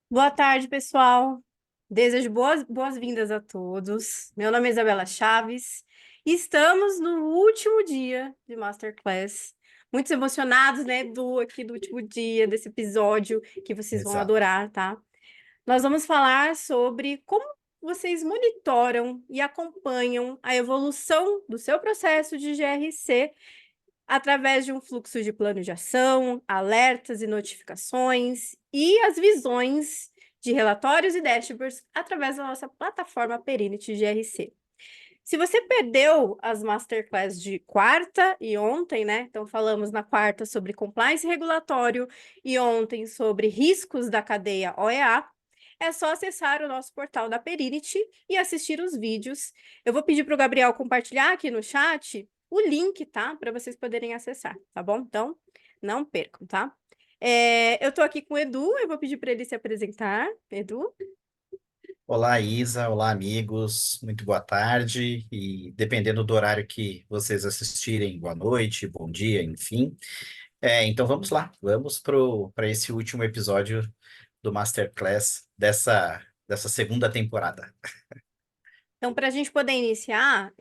Boa tarde, pessoal. Desejo boas-vindas a todos. Meu nome é Isabela Chaves e estamos no último dia de Masterclass. Muitos emocionados, né, aqui do último dia desse episódio que vocês vão Exato. adorar, tá? Nós vamos falar sobre como vocês monitoram e acompanham a evolução do seu processo de GRC através de um fluxo de plano de ação, alertas e notificações e as visões de relatórios e dashboards através da nossa plataforma Perinity GRC. Se você perdeu as masterclass de quarta e ontem, né? Então falamos na quarta sobre compliance regulatório e ontem sobre riscos da cadeia OEA. É só acessar o nosso portal da Perinity e assistir os vídeos. Eu vou pedir para o Gabriel compartilhar aqui no chat o link, tá? Para vocês poderem acessar, tá bom? Então, não percam, tá? Eu estou aqui com o Edu, eu vou pedir para ele se apresentar. Edu? Olá, Isa. Olá, amigos. Muito boa tarde. E dependendo do horário que vocês assistirem, boa noite, bom dia, enfim. Então vamos lá. Vamos para esse último episódio do Masterclass dessa segunda temporada. Então, para a gente poder iniciar,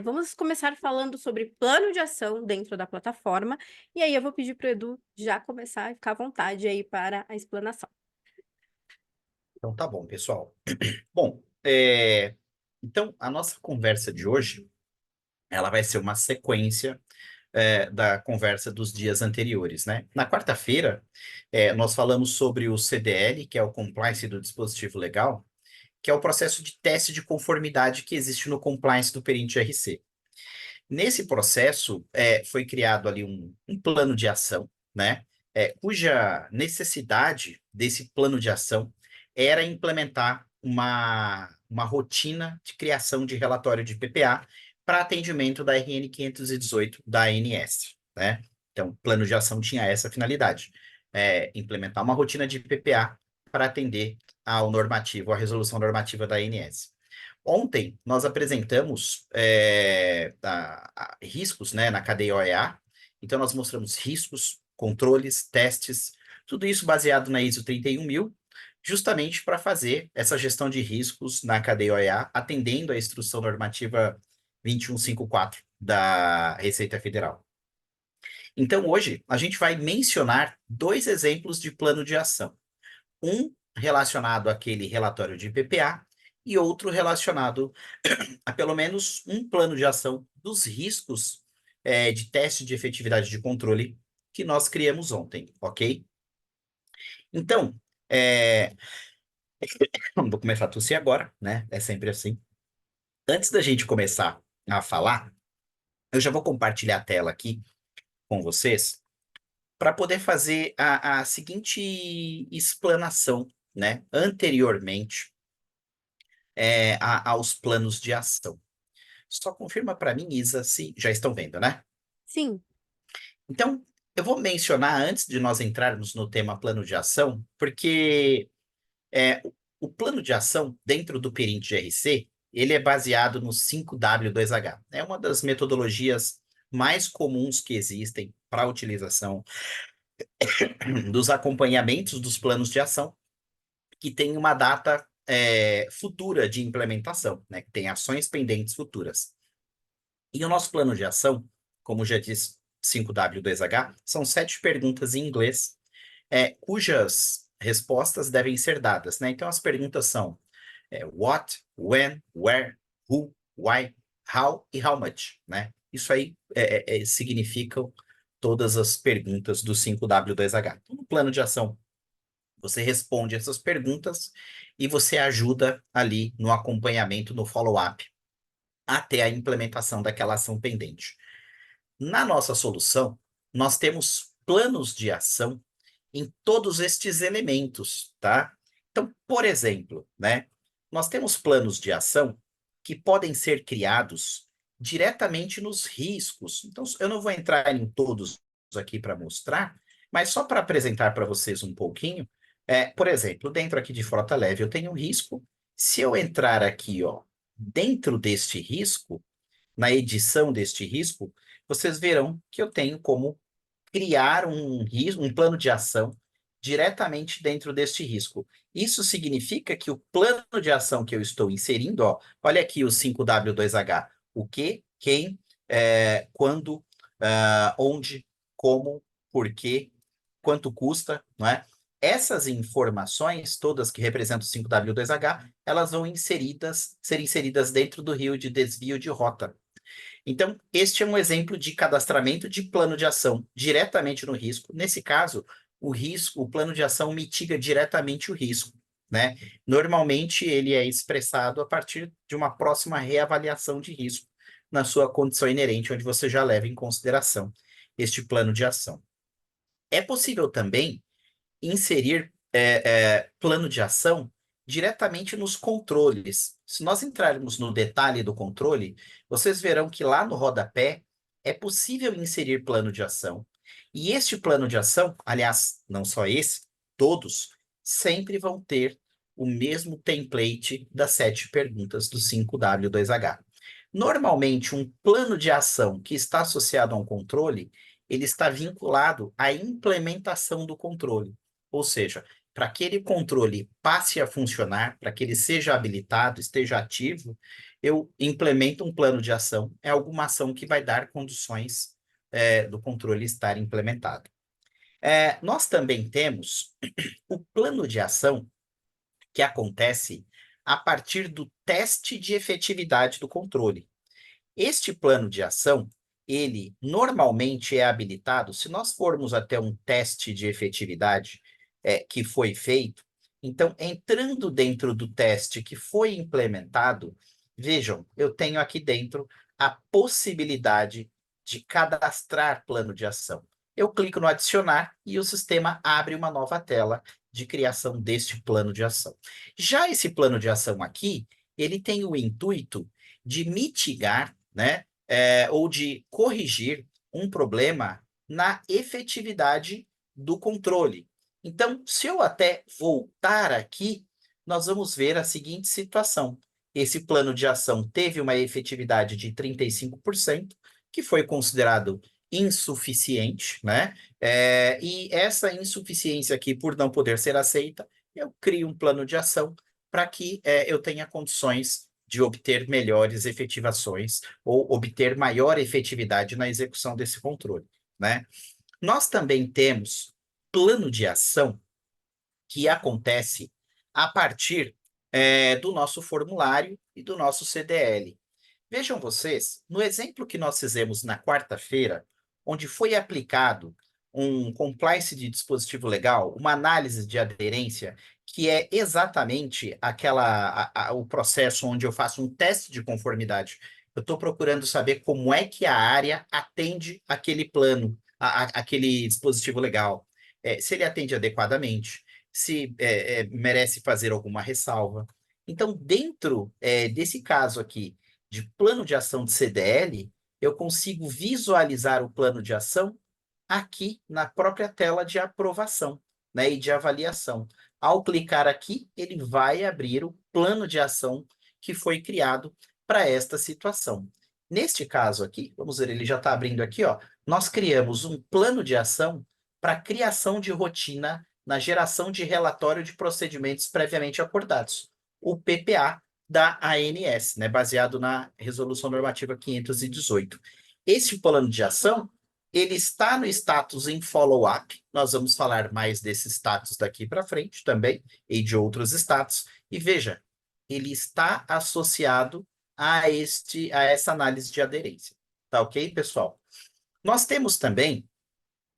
vamos começar falando sobre plano de ação dentro da plataforma, e aí eu vou pedir para o Edu já começar e ficar à vontade aí para a explanação. Então tá bom, pessoal. Bom, então a nossa conversa de hoje, ela vai ser uma sequência da conversa dos dias anteriores, né? Na quarta-feira, nós falamos sobre o CDL, que é o Compliance do Dispositivo Legal, que é o processo de teste de conformidade que existe no compliance do Perint GRC. Nesse processo, foi criado ali um plano de ação, né? Cuja necessidade desse plano de ação era implementar uma rotina de criação de relatório de PPA para atendimento da RN 518 da ANS, né? Então, o plano de ação tinha essa finalidade, implementar uma rotina de PPA para atender ao normativo, à resolução normativa da ANS. Ontem, nós apresentamos riscos, né, na cadeia OEA. Então, nós mostramos riscos, controles, testes, tudo isso baseado na ISO 31000, justamente para fazer essa gestão de riscos na cadeia OEA, atendendo à instrução normativa 2154 da Receita Federal. Então, hoje, a gente vai mencionar dois exemplos de plano de ação. Um relacionado àquele relatório de PPA e outro relacionado a pelo menos um plano de ação dos riscos de teste de efetividade de controle que nós criamos ontem, ok? Então, vou começar a tossir agora, né? É sempre assim. Antes da gente começar a falar, eu já vou compartilhar a tela aqui com vocês para poder fazer a seguinte explanação, né? Anteriormente aos planos de ação. Só confirma para mim, Isa, se já estão vendo, né? Sim. Então, eu vou mencionar antes de nós entrarmos no tema plano de ação, porque o plano de ação dentro do Perint GRC, ele é baseado no 5W2H. É uma das metodologias mais comuns que existem para a utilização dos acompanhamentos dos planos de ação, que tem uma data futura de implementação, né? Que tem ações pendentes futuras. E o nosso plano de ação, como já disse 5W2H, são 7 perguntas em inglês, cujas respostas devem ser dadas, né? Então, as perguntas são what, when, where, who, why, how e how much, né? Isso aí significam todas as perguntas do 5W2H. Então, no plano de ação Você responde essas perguntas e você ajuda ali no acompanhamento, no follow-up, até a implementação daquela ação pendente. Na nossa solução, nós temos planos de ação em todos estes elementos, tá? Então, por exemplo, né, nós temos planos de ação que podem ser criados diretamente nos riscos. Então, eu não vou entrar em todos aqui para mostrar, mas só para apresentar para vocês um pouquinho, por exemplo, dentro aqui de frota leve, eu tenho um risco. Se eu entrar aqui, ó, dentro deste risco, na edição deste risco, vocês verão que eu tenho como criar um risco, um plano de ação diretamente dentro deste risco. Isso significa que o plano de ação que eu estou inserindo, ó, olha aqui o 5W2H, o que, quem, quando, onde, como, por quê, quanto custa, não é? Essas informações, todas que representam o 5W2H, elas vão ser inseridas dentro do rio de desvio de rota. Então, este é um exemplo de cadastramento de plano de ação diretamente no risco. Nesse caso, o plano de ação mitiga diretamente o risco, né? Normalmente, ele é expressado a partir de uma próxima reavaliação de risco na sua condição inerente, onde você já leva em consideração este plano de ação. É possível também inserir plano de ação diretamente nos controles. Se nós entrarmos no detalhe do controle, vocês verão que lá no rodapé é possível inserir plano de ação. E este plano de ação, aliás, não só esse, todos, sempre vão ter o mesmo template das 7 perguntas do 5W2H. Normalmente, um plano de ação que está associado a um controle, ele está vinculado à implementação do controle. Ou seja, para que aquele controle passe a funcionar, para que ele seja habilitado, esteja ativo, eu implemento um plano de ação, é alguma ação que vai dar condições do controle estar implementado. Nós também temos o plano de ação que acontece a partir do teste de efetividade do controle. Este plano de ação, ele normalmente é habilitado, se nós formos até um teste de efetividade que foi feito, então, entrando dentro do teste que foi implementado, vejam, eu tenho aqui dentro a possibilidade de cadastrar plano de ação. Eu clico no adicionar e o sistema abre uma nova tela de criação deste plano de ação. Já esse plano de ação aqui, ele tem o intuito de mitigar, né, ou de corrigir um problema na efetividade do controle. Então, se eu até voltar aqui, nós vamos ver a seguinte situação. Esse plano de ação teve uma efetividade de 35%, que foi considerado insuficiente, né? E essa insuficiência aqui, por não poder ser aceita, eu crio um plano de ação para que eu tenha condições de obter melhores efetivações ou obter maior efetividade na execução desse controle, né? Nós também temos plano de ação que acontece a partir do nosso formulário e do nosso CDL. Vejam vocês, no exemplo que nós fizemos na quarta-feira, onde foi aplicado um compliance de dispositivo legal, uma análise de aderência, que é exatamente o processo onde eu faço um teste de conformidade. Eu estou procurando saber como é que a área atende aquele plano, aquele dispositivo legal. Se ele atende adequadamente, se merece fazer alguma ressalva. Então, dentro desse caso aqui, de plano de ação de CDL, eu consigo visualizar o plano de ação aqui na própria tela de aprovação, né, e de avaliação. Ao clicar aqui, ele vai abrir o plano de ação que foi criado para esta situação. Neste caso aqui, vamos ver, ele já está abrindo aqui, ó, nós criamos um plano de ação para criação de rotina na geração de relatório de procedimentos previamente acordados, o PPA da ANS, né, baseado na Resolução Normativa 518. Esse plano de ação, ele está no status em follow-up, nós vamos falar mais desse status daqui para frente também, e de outros status, e veja, ele está associado a essa análise de aderência. Tá ok, pessoal? Nós temos também,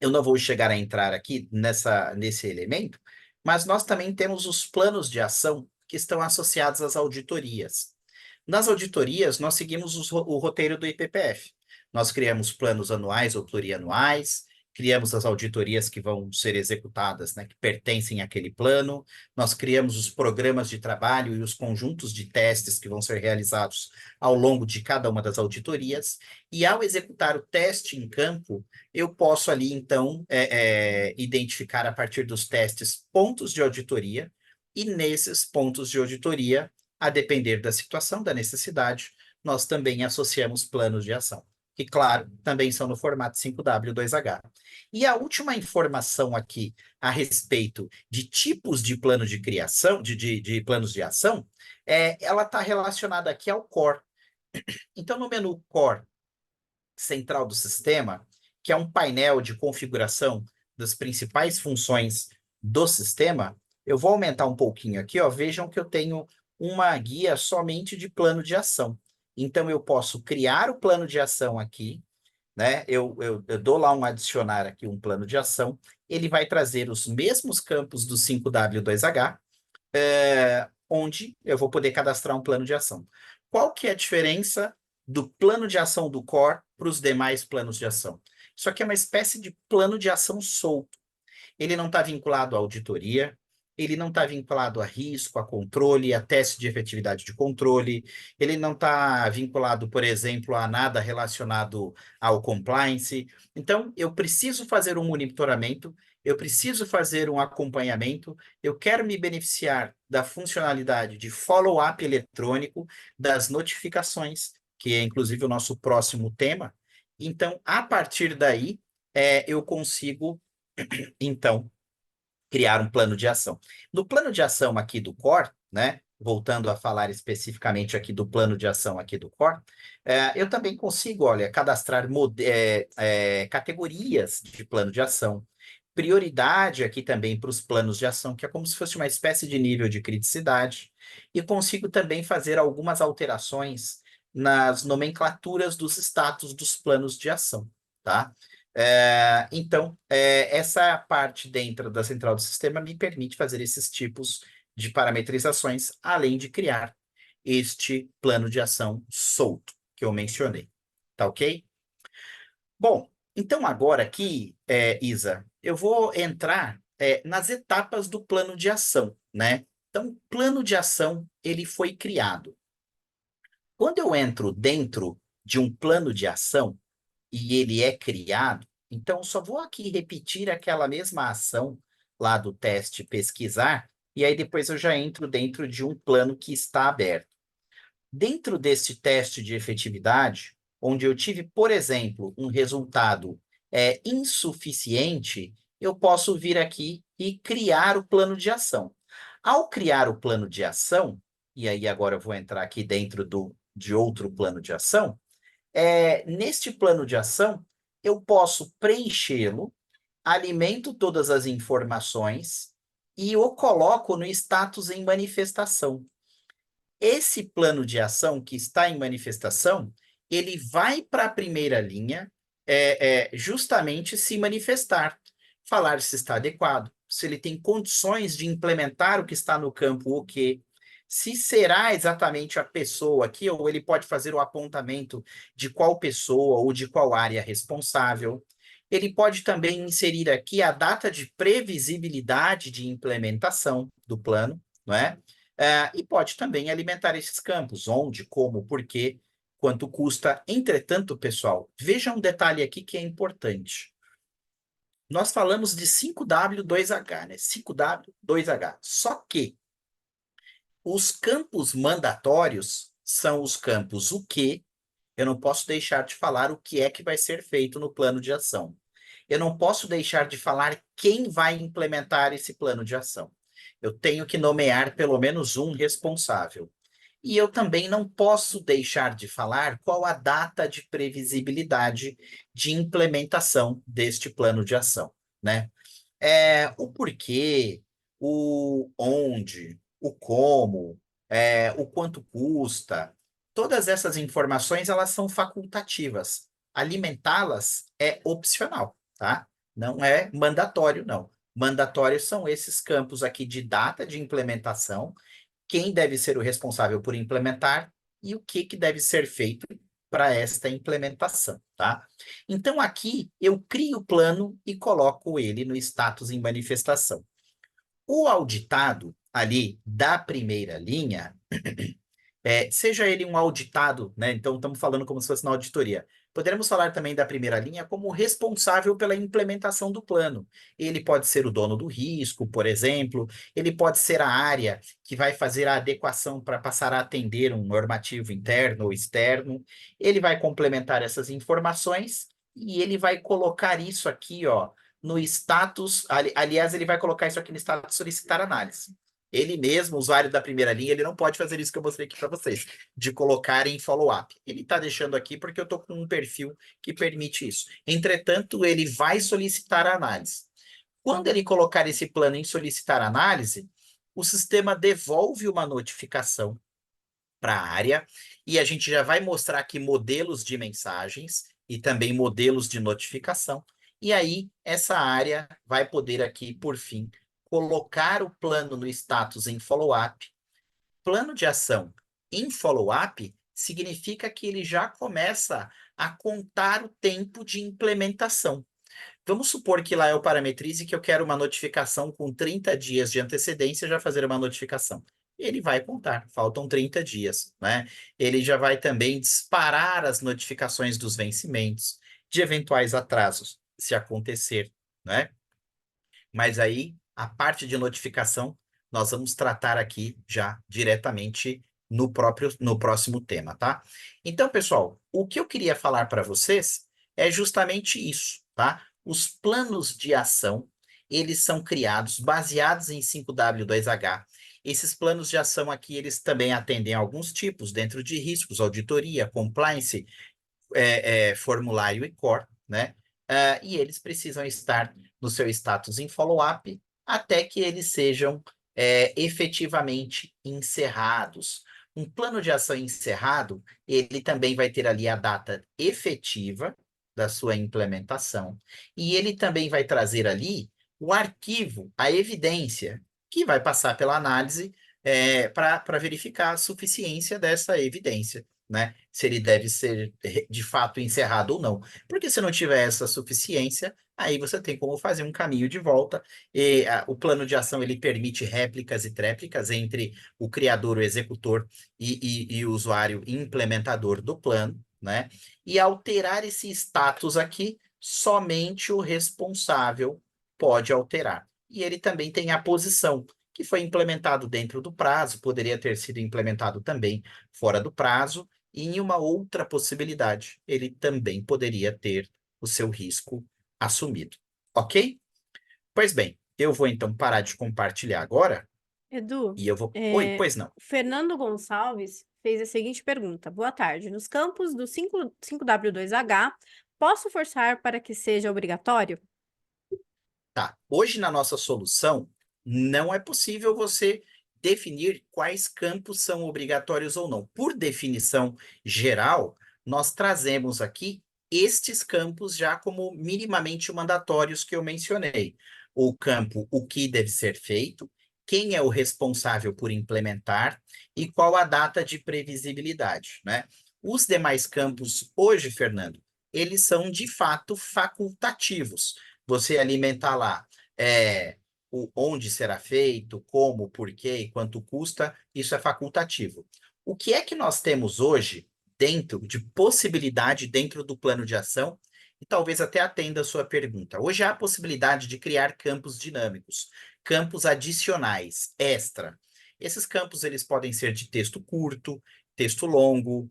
eu não vou chegar a entrar aqui nesse elemento, mas nós também temos os planos de ação que estão associados às auditorias. Nas auditorias, nós seguimos o roteiro do IPPF. Nós criamos planos anuais ou plurianuais, criamos as auditorias que vão ser executadas, né, que pertencem àquele plano, nós criamos os programas de trabalho e os conjuntos de testes que vão ser realizados ao longo de cada uma das auditorias, e ao executar o teste em campo, eu posso ali, então, identificar a partir dos testes pontos de auditoria, e nesses pontos de auditoria, a depender da situação, da necessidade, nós também associamos planos de ação, que, claro, também são no formato 5W2H. E a última informação aqui a respeito de tipos de plano de criação, de planos de ação, ela está relacionada aqui ao core. Então, no menu core central do sistema, que é um painel de configuração das principais funções do sistema, eu vou aumentar um pouquinho aqui, ó, vejam que eu tenho uma guia somente de plano de ação. Então, eu posso criar o plano de ação aqui, né? Eu dou lá um adicionar aqui, um plano de ação, ele vai trazer os mesmos campos do 5W2H, onde eu vou poder cadastrar um plano de ação. Qual que é a diferença do plano de ação do Core para os demais planos de ação? Isso aqui é uma espécie de plano de ação solto. Ele não está vinculado à auditoria, ele não está vinculado a risco, a controle, a teste de efetividade de controle, ele não está vinculado, por exemplo, a nada relacionado ao compliance. Então, eu preciso fazer um monitoramento, eu preciso fazer um acompanhamento, eu quero me beneficiar da funcionalidade de follow-up eletrônico, das notificações, que é inclusive o nosso próximo tema. Então, a partir daí, eu consigo então, criar um plano de ação. No plano de ação aqui do Core, né? Voltando a falar especificamente aqui do plano de ação aqui do Core, eu também consigo, olha, cadastrar categorias de plano de ação, prioridade aqui também para os planos de ação, que é como se fosse uma espécie de nível de criticidade, e consigo também fazer algumas alterações nas nomenclaturas dos status dos planos de ação, tá? Então, essa parte dentro da central do sistema me permite fazer esses tipos de parametrizações, além de criar este plano de ação solto que eu mencionei. Tá ok? Bom, então agora aqui, Isa, eu vou entrar nas etapas do plano de ação, né? Então, o plano de ação, ele foi criado. Quando eu entro dentro de um plano de ação, e ele é criado, então só vou aqui repetir aquela mesma ação lá do teste pesquisar, e aí depois eu já entro dentro de um plano que está aberto. Dentro desse teste de efetividade, onde eu tive, por exemplo, um resultado insuficiente, eu posso vir aqui e criar o plano de ação. Ao criar o plano de ação, e aí agora eu vou entrar aqui dentro de outro plano de ação, neste plano de ação, eu posso preenchê-lo, alimento todas as informações e o coloco no status em manifestação. Esse plano de ação que está em manifestação, ele vai para a primeira linha, justamente se manifestar, falar se está adequado, se ele tem condições de implementar o que está no campo, o que, se será exatamente a pessoa aqui, ou ele pode fazer o apontamento de qual pessoa ou de qual área responsável. Ele pode também inserir aqui a data de previsibilidade de implementação do plano, não é? E pode também alimentar esses campos, onde, como, por quê, quanto custa. Entretanto, pessoal, veja um detalhe aqui que é importante. Nós falamos de 5W2H, né? 5W2H. Só que os campos mandatórios são os campos o que. Eu não posso deixar de falar o que é que vai ser feito no plano de ação. Eu não posso deixar de falar quem vai implementar esse plano de ação. Eu tenho que nomear pelo menos um responsável. E eu também não posso deixar de falar qual a data de previsibilidade de implementação deste plano de ação, né? O porquê, o onde, o como, o quanto custa, todas essas informações elas são facultativas. Alimentá-las é opcional, tá? Não é mandatório, não. Mandatórios são esses campos aqui de data de implementação, quem deve ser o responsável por implementar e o que deve ser feito para esta implementação, tá? Então, aqui eu crio o plano e coloco ele no status em manifestação. O auditado ali da primeira linha, seja ele um auditado, né? Então, estamos falando como se fosse na auditoria. Poderemos falar também da primeira linha como responsável pela implementação do plano. Ele pode ser o dono do risco, por exemplo, ele pode ser a área que vai fazer a adequação para passar a atender um normativo interno ou externo. Ele vai complementar essas informações e ele vai colocar isso aqui, ó, no status. Aliás, ele vai colocar isso aqui no status solicitar análise. Ele mesmo, usuário da primeira linha, ele não pode fazer isso que eu mostrei aqui para vocês, de colocar em follow-up. Ele está deixando aqui porque eu estou com um perfil que permite isso. Entretanto, ele vai solicitar a análise. Quando ele colocar esse plano em solicitar análise, o sistema devolve uma notificação para a área e a gente já vai mostrar aqui modelos de mensagens e também modelos de notificação. E aí, essa área vai poder aqui, por fim, colocar o plano no status em follow-up. Plano de ação em follow-up significa que ele já começa a contar o tempo de implementação. Vamos supor que lá eu parametrize que eu quero uma notificação com 30 dias de antecedência já fazer uma notificação. Ele vai contar, faltam 30 dias, né? Ele já vai também disparar as notificações dos vencimentos, de eventuais atrasos, se acontecer, né? Mas aí, a parte de notificação, nós vamos tratar aqui já diretamente no próximo tema, tá? Então, pessoal, o que eu queria falar para vocês é justamente isso, tá? Os planos de ação, eles são criados baseados em 5W2H. Esses planos de ação aqui, eles também atendem a alguns tipos, dentro de riscos, auditoria, compliance, formulário e core, né? E eles precisam estar no seu status em follow-up até que eles sejam efetivamente encerrados. Um plano de ação encerrado, ele também vai ter ali a data efetiva da sua implementação e ele também vai trazer ali o arquivo, a evidência, que vai passar pela análise para verificar a suficiência dessa evidência, né? Se ele deve ser de fato encerrado ou não. Porque se não tiver essa suficiência, aí você tem como fazer um caminho de volta. E o plano de ação ele permite réplicas e tréplicas entre o criador, o executor e o usuário implementador do plano, né? E alterar esse status aqui, somente o responsável pode alterar. E ele também tem a posição, que foi implementado dentro do prazo, poderia ter sido implementado também fora do prazo, e em uma outra possibilidade, ele também poderia ter o seu risco assumido. Ok? Pois bem, eu vou então parar de compartilhar agora Edu, e eu vou. Oi, pois não. o Fernando Gonçalves fez a seguinte pergunta. Boa tarde. Nos campos do 5W2H, posso forçar para que seja obrigatório? Tá. Hoje, na nossa solução, não é possível você definir quais campos são obrigatórios ou não. Por definição geral, nós trazemos aqui estes campos já como minimamente mandatórios que eu mencionei. O campo, o que deve ser feito, quem é o responsável por implementar e qual a data de previsibilidade, né? Os demais campos, hoje, Fernando, eles são de fato facultativos. Você alimentar lá onde será feito, como, por quê e quanto custa, isso é facultativo. O que é que nós temos hoje dentro de possibilidade dentro do plano de ação? E talvez até atenda a sua pergunta. Hoje há a possibilidade de criar campos dinâmicos, campos adicionais, extra. Esses campos eles podem ser de texto curto, texto longo,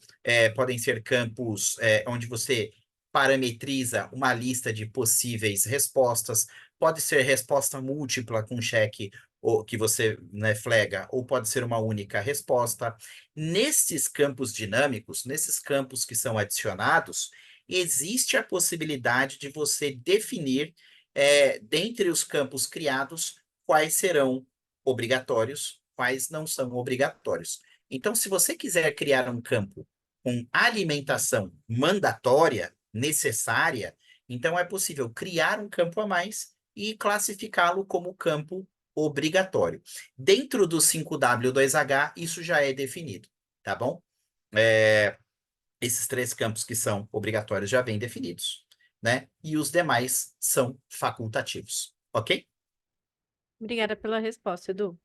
podem ser campos onde você parametriza uma lista de possíveis respostas, pode ser resposta múltipla com cheque ou que você, né, flega, ou pode ser uma única resposta. Nesses campos dinâmicos, nesses campos que são adicionados, existe a possibilidade de você definir, dentre os campos criados, quais serão obrigatórios, quais não são obrigatórios. Então, se você quiser criar um campo com alimentação mandatória, necessária, então é possível criar um campo a mais e classificá-lo como campo obrigatório. Dentro do 5W2H, isso já é definido, tá bom? Esses três campos que são obrigatórios já vêm definidos, né? E os demais são facultativos, ok? Obrigada pela resposta, Edu.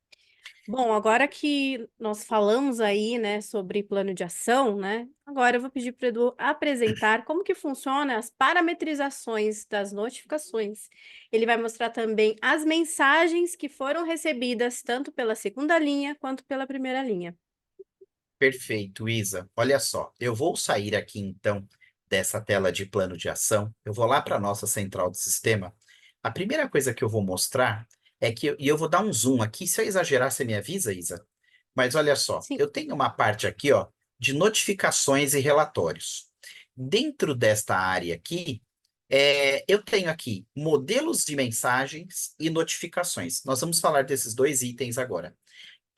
Bom, agora que nós falamos aí, né, sobre plano de ação, né? Agora eu vou pedir para o Edu apresentar como que funciona as parametrizações das notificações. Ele vai mostrar também as mensagens que foram recebidas tanto pela segunda linha quanto pela primeira linha. Perfeito, Isa. Olha só, eu vou sair aqui então dessa tela de plano de ação, eu vou lá para a nossa central de sistema. A primeira coisa que eu vou mostrar é que, e eu vou dar um zoom aqui, se eu exagerar, você me avisa, Isa? Mas olha só, Sim. eu tenho uma parte aqui, ó, de notificações e relatórios. Dentro desta área aqui, eu tenho aqui modelos de mensagens e notificações. Nós vamos falar desses dois itens agora.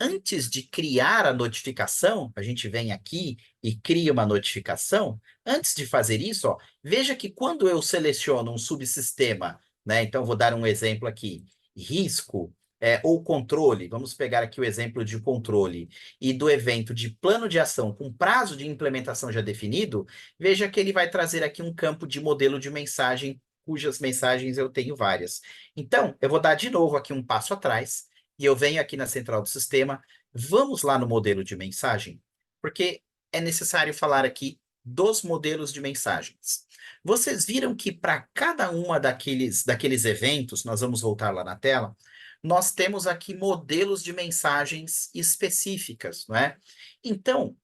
Antes de criar a notificação, a gente vem aqui e cria uma notificação. Antes de fazer isso, ó, veja que quando eu seleciono um subsistema, né? Então, vou dar um exemplo aqui: risco, ou controle. Vamos pegar aqui o exemplo de controle e do evento de plano de ação com prazo de implementação já definido. Veja que ele vai trazer aqui um campo de modelo de mensagem, cujas mensagens eu tenho várias. Então, eu vou dar de novo aqui um passo atrás e eu venho aqui na central do sistema, vamos lá no modelo de mensagem, porque é necessário falar aqui dos modelos de mensagens. Vocês viram que para cada uma daqueles eventos, nós vamos voltar lá na tela, nós temos aqui modelos de mensagens específicas, não é? Então,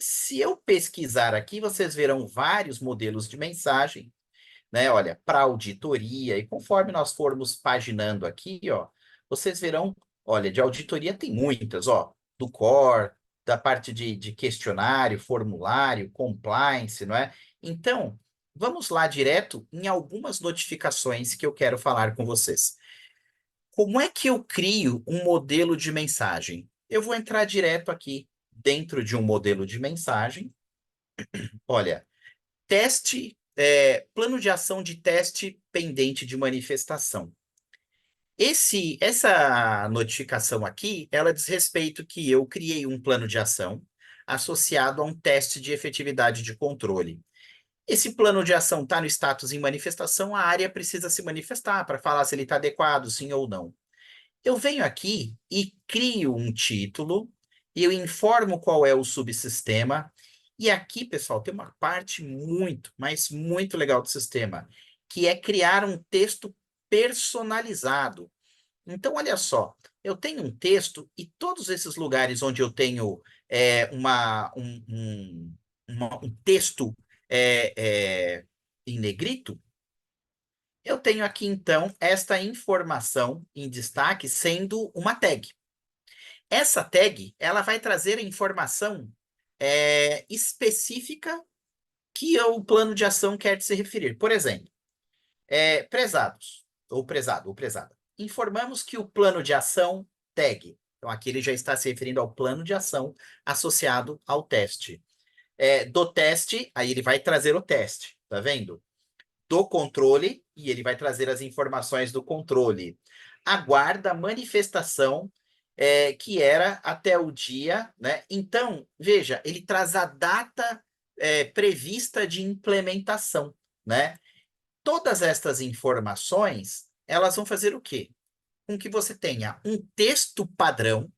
se eu pesquisar aqui, vocês verão vários modelos de mensagem, né? Olha, para auditoria, e conforme nós formos paginando aqui, ó, vocês verão, olha, de auditoria tem muitas, ó, do core, da parte de questionário, formulário, compliance, não é? Então, vamos lá direto em algumas notificações que eu quero falar com vocês. Como é que eu crio um modelo de mensagem? Eu vou entrar direto aqui dentro de um modelo de mensagem. Olha, teste, plano de ação de teste pendente de manifestação. Essa notificação aqui, ela diz respeito que eu criei um plano de ação associado a um teste de efetividade de controle. Esse plano de ação está no status em manifestação, a área precisa se manifestar para falar se ele está adequado, sim ou não. Eu venho aqui e crio um título, eu informo qual é o subsistema, e aqui, pessoal, tem uma parte muito, mas muito legal do sistema, que é criar um texto personalizado. Então, olha só, eu tenho um texto e todos esses lugares onde eu tenho um texto é, é, em negrito, eu tenho aqui, então, esta informação em destaque sendo uma tag. Essa tag, ela vai trazer a informação específica que o plano de ação quer se referir. Por exemplo, prezados, ou prezado, ou prezada. Informamos que o plano de ação tag. Então, aqui ele já está se referindo ao plano de ação associado ao teste. Do teste, aí ele vai trazer o teste, tá vendo? Do controle, e ele vai trazer as informações do controle. Aguarda a manifestação que era até o dia, né? Então, veja, ele traz a data prevista de implementação, né? Todas estas informações, elas vão fazer o quê? Com que você tenha um texto padrão,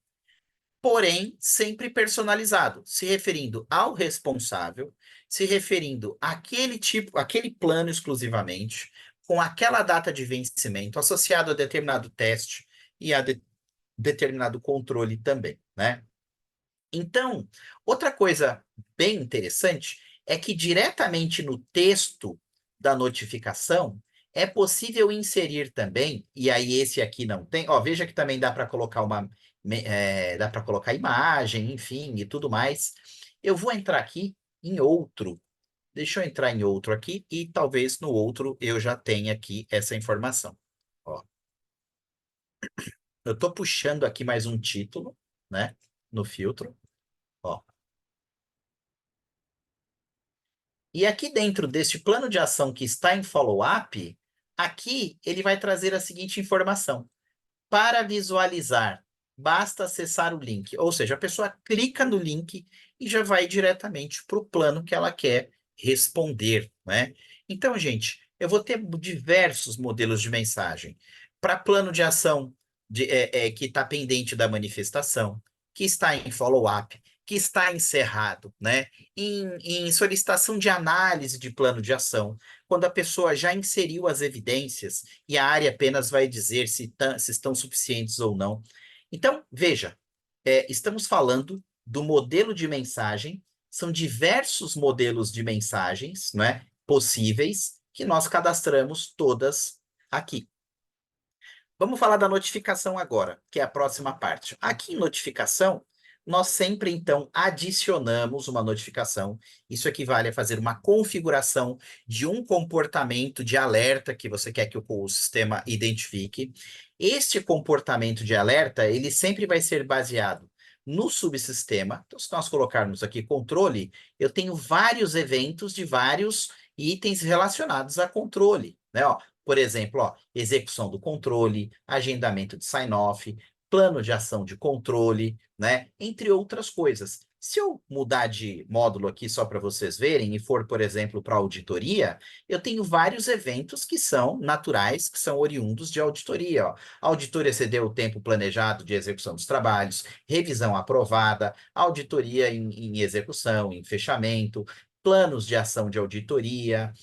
porém sempre personalizado, se referindo ao responsável, se referindo àquele tipo, àquele plano exclusivamente, com aquela data de vencimento associado a determinado teste e a determinado controle também, né? Então, outra coisa bem interessante é que diretamente no texto da notificação é possível inserir também, e aí esse aqui não tem, ó, veja que também dá para colocar dá para colocar imagem, enfim, e tudo mais. Eu vou entrar aqui em outro. Deixa eu entrar em outro aqui e talvez no outro eu já tenha aqui essa informação. Ó, eu estou puxando aqui mais um título, né, no filtro. Ó. E aqui dentro deste plano de ação que está em follow-up, Aqui, ele vai trazer a seguinte informação. Para visualizar, basta acessar o link. Ou seja, a pessoa clica no link e já vai diretamente para o plano que ela quer responder, né? Então, gente, eu vou ter diversos modelos de mensagem. Para plano de ação que está pendente da manifestação, que está em follow-up, que está encerrado, né? Em solicitação de análise de plano de ação, quando a pessoa já inseriu as evidências e a área apenas vai dizer se estão suficientes ou não. Então, veja, estamos falando do modelo de mensagem, são diversos modelos de mensagens, não é, possíveis, que nós cadastramos todas aqui. Vamos falar da notificação agora, que é a próxima parte. Aqui em notificação, nós sempre, então, adicionamos uma notificação. Isso equivale a fazer uma configuração de um comportamento de alerta que você quer que o sistema identifique. Este comportamento de alerta, ele sempre vai ser baseado no subsistema. Então, se nós colocarmos aqui controle, eu tenho vários eventos de vários itens relacionados a controle, né? Ó, por exemplo, ó, execução do controle, agendamento de sign-off, plano de ação de controle, né? Entre outras coisas. Se eu mudar de módulo aqui só para vocês verem e for, por exemplo, para auditoria, eu tenho vários eventos que são naturais, que são oriundos de auditoria. Ó. A auditoria excedeu o tempo planejado de execução dos trabalhos, revisão aprovada, auditoria em execução, em fechamento, planos de ação de auditoria,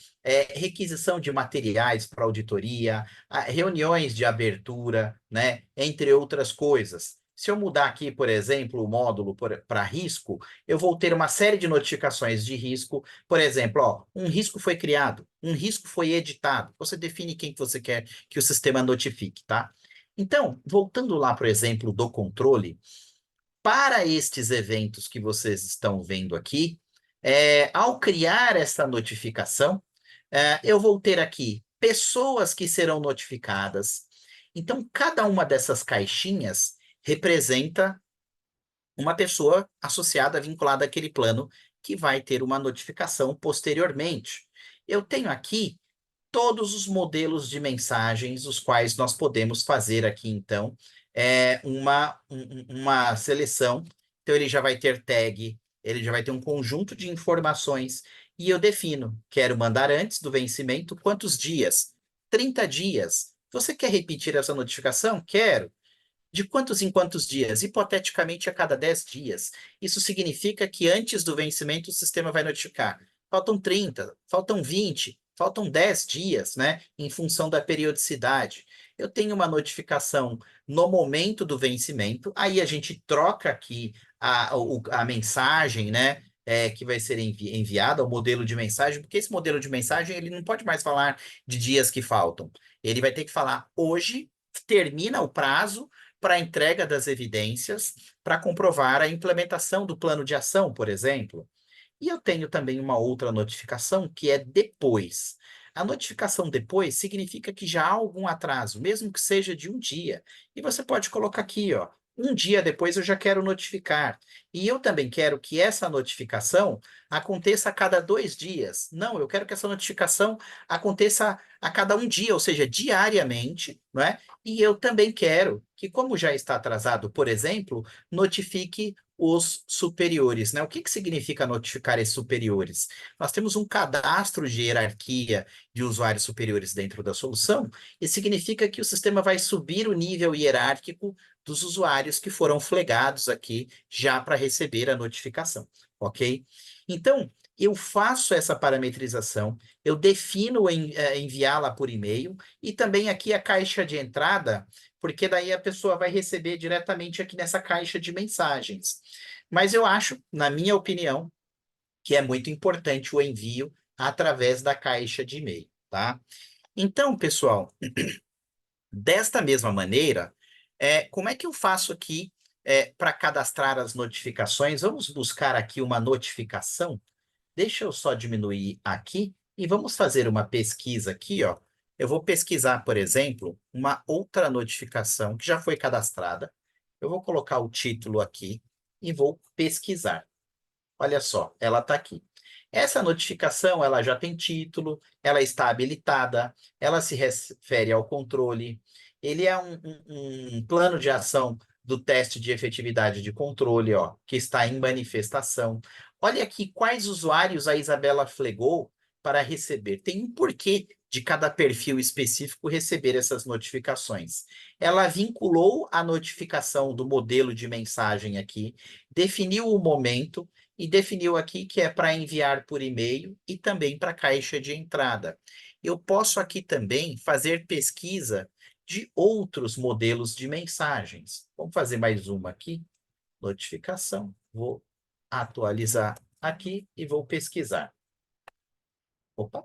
requisição de materiais para auditoria, reuniões de abertura, né, entre outras coisas. Se eu mudar aqui, por exemplo, o módulo para risco, eu vou ter uma série de notificações de risco. Por exemplo, ó, um risco foi criado, um risco foi editado. Você define quem que você quer que o sistema notifique, tá? Então, voltando lá para o exemplo do controle, para estes eventos que vocês estão vendo aqui, ao criar essa notificação, eu vou ter aqui pessoas que serão notificadas. Então, cada uma dessas caixinhas representa uma pessoa associada, vinculada àquele plano, que vai ter uma notificação posteriormente. Eu tenho aqui todos os modelos de mensagens, os quais nós podemos fazer aqui, então, uma seleção. Então, ele já vai ter tag, ele já vai ter um conjunto de informações, e eu defino, quero mandar antes do vencimento, quantos dias? 30 dias. Você quer repetir essa notificação? Quero. De quantos em quantos dias? Hipoteticamente, a cada 10 dias. Isso significa que antes do vencimento o sistema vai notificar. Faltam 30, faltam 20, faltam 10 dias, né? Em função da periodicidade. Eu tenho uma notificação no momento do vencimento, aí a gente troca aqui a mensagem, né? Que vai ser enviada, o modelo de mensagem, porque esse modelo de mensagem ele não pode mais falar de dias que faltam. Ele vai ter que falar hoje, termina o prazo para a entrega das evidências, para comprovar a implementação do plano de ação, por exemplo. E eu tenho também uma outra notificação que é depois. A notificação depois significa que já há algum atraso, mesmo que seja de um dia. E você pode colocar aqui, ó, um dia depois eu já quero notificar. E eu também quero que essa notificação aconteça a cada 2 dias. Não, eu quero que essa notificação aconteça a cada um dia, ou seja, diariamente, não é? E eu também quero que, como já está atrasado, por exemplo, notifique os superiores, né? O que que significa notificar esses superiores? Nós temos um cadastro de hierarquia de usuários superiores dentro da solução, e significa que o sistema vai subir o nível hierárquico dos usuários que foram flagados aqui já para receber a notificação, ok? Então, eu faço essa parametrização, eu defino enviá-la por e-mail, e também aqui a caixa de entrada, porque daí a pessoa vai receber diretamente aqui nessa caixa de mensagens. Mas eu acho, na minha opinião, que é muito importante o envio através da caixa de e-mail, tá? Então, pessoal, desta mesma maneira, como é que eu faço aqui para cadastrar as notificações? Vamos buscar aqui uma notificação. Deixa eu só diminuir aqui e vamos fazer uma pesquisa aqui, ó. Eu vou pesquisar, por exemplo, uma outra notificação que já foi cadastrada. Eu vou colocar o título aqui e vou pesquisar. Olha só, ela está aqui. Essa notificação, ela já tem título, ela está habilitada, ela se refere ao controle, ele é um plano de ação do teste de efetividade de controle, ó, que está em manifestação. Olha aqui quais usuários a Isabela flegou para receber. Tem um porquê de cada perfil específico receber essas notificações. Ela vinculou a notificação do modelo de mensagem aqui, definiu o momento e definiu aqui que é para enviar por e-mail e também para caixa de entrada. Eu posso aqui também fazer pesquisa de outros modelos de mensagens. Vamos fazer mais uma aqui. Notificação. Vou atualizar aqui e vou pesquisar. Opa,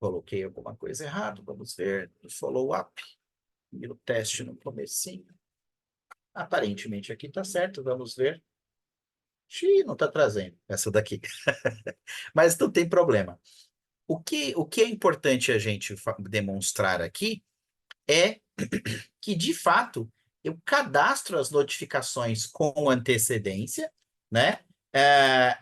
coloquei alguma coisa errada. Vamos ver no follow-up. E o teste no comecinho. Aparentemente aqui está certo. Vamos ver. Xiii, não está trazendo essa daqui. Mas não tem problema. O que é importante a gente demonstrar aqui é que, de fato, eu cadastro as notificações com antecedência, né?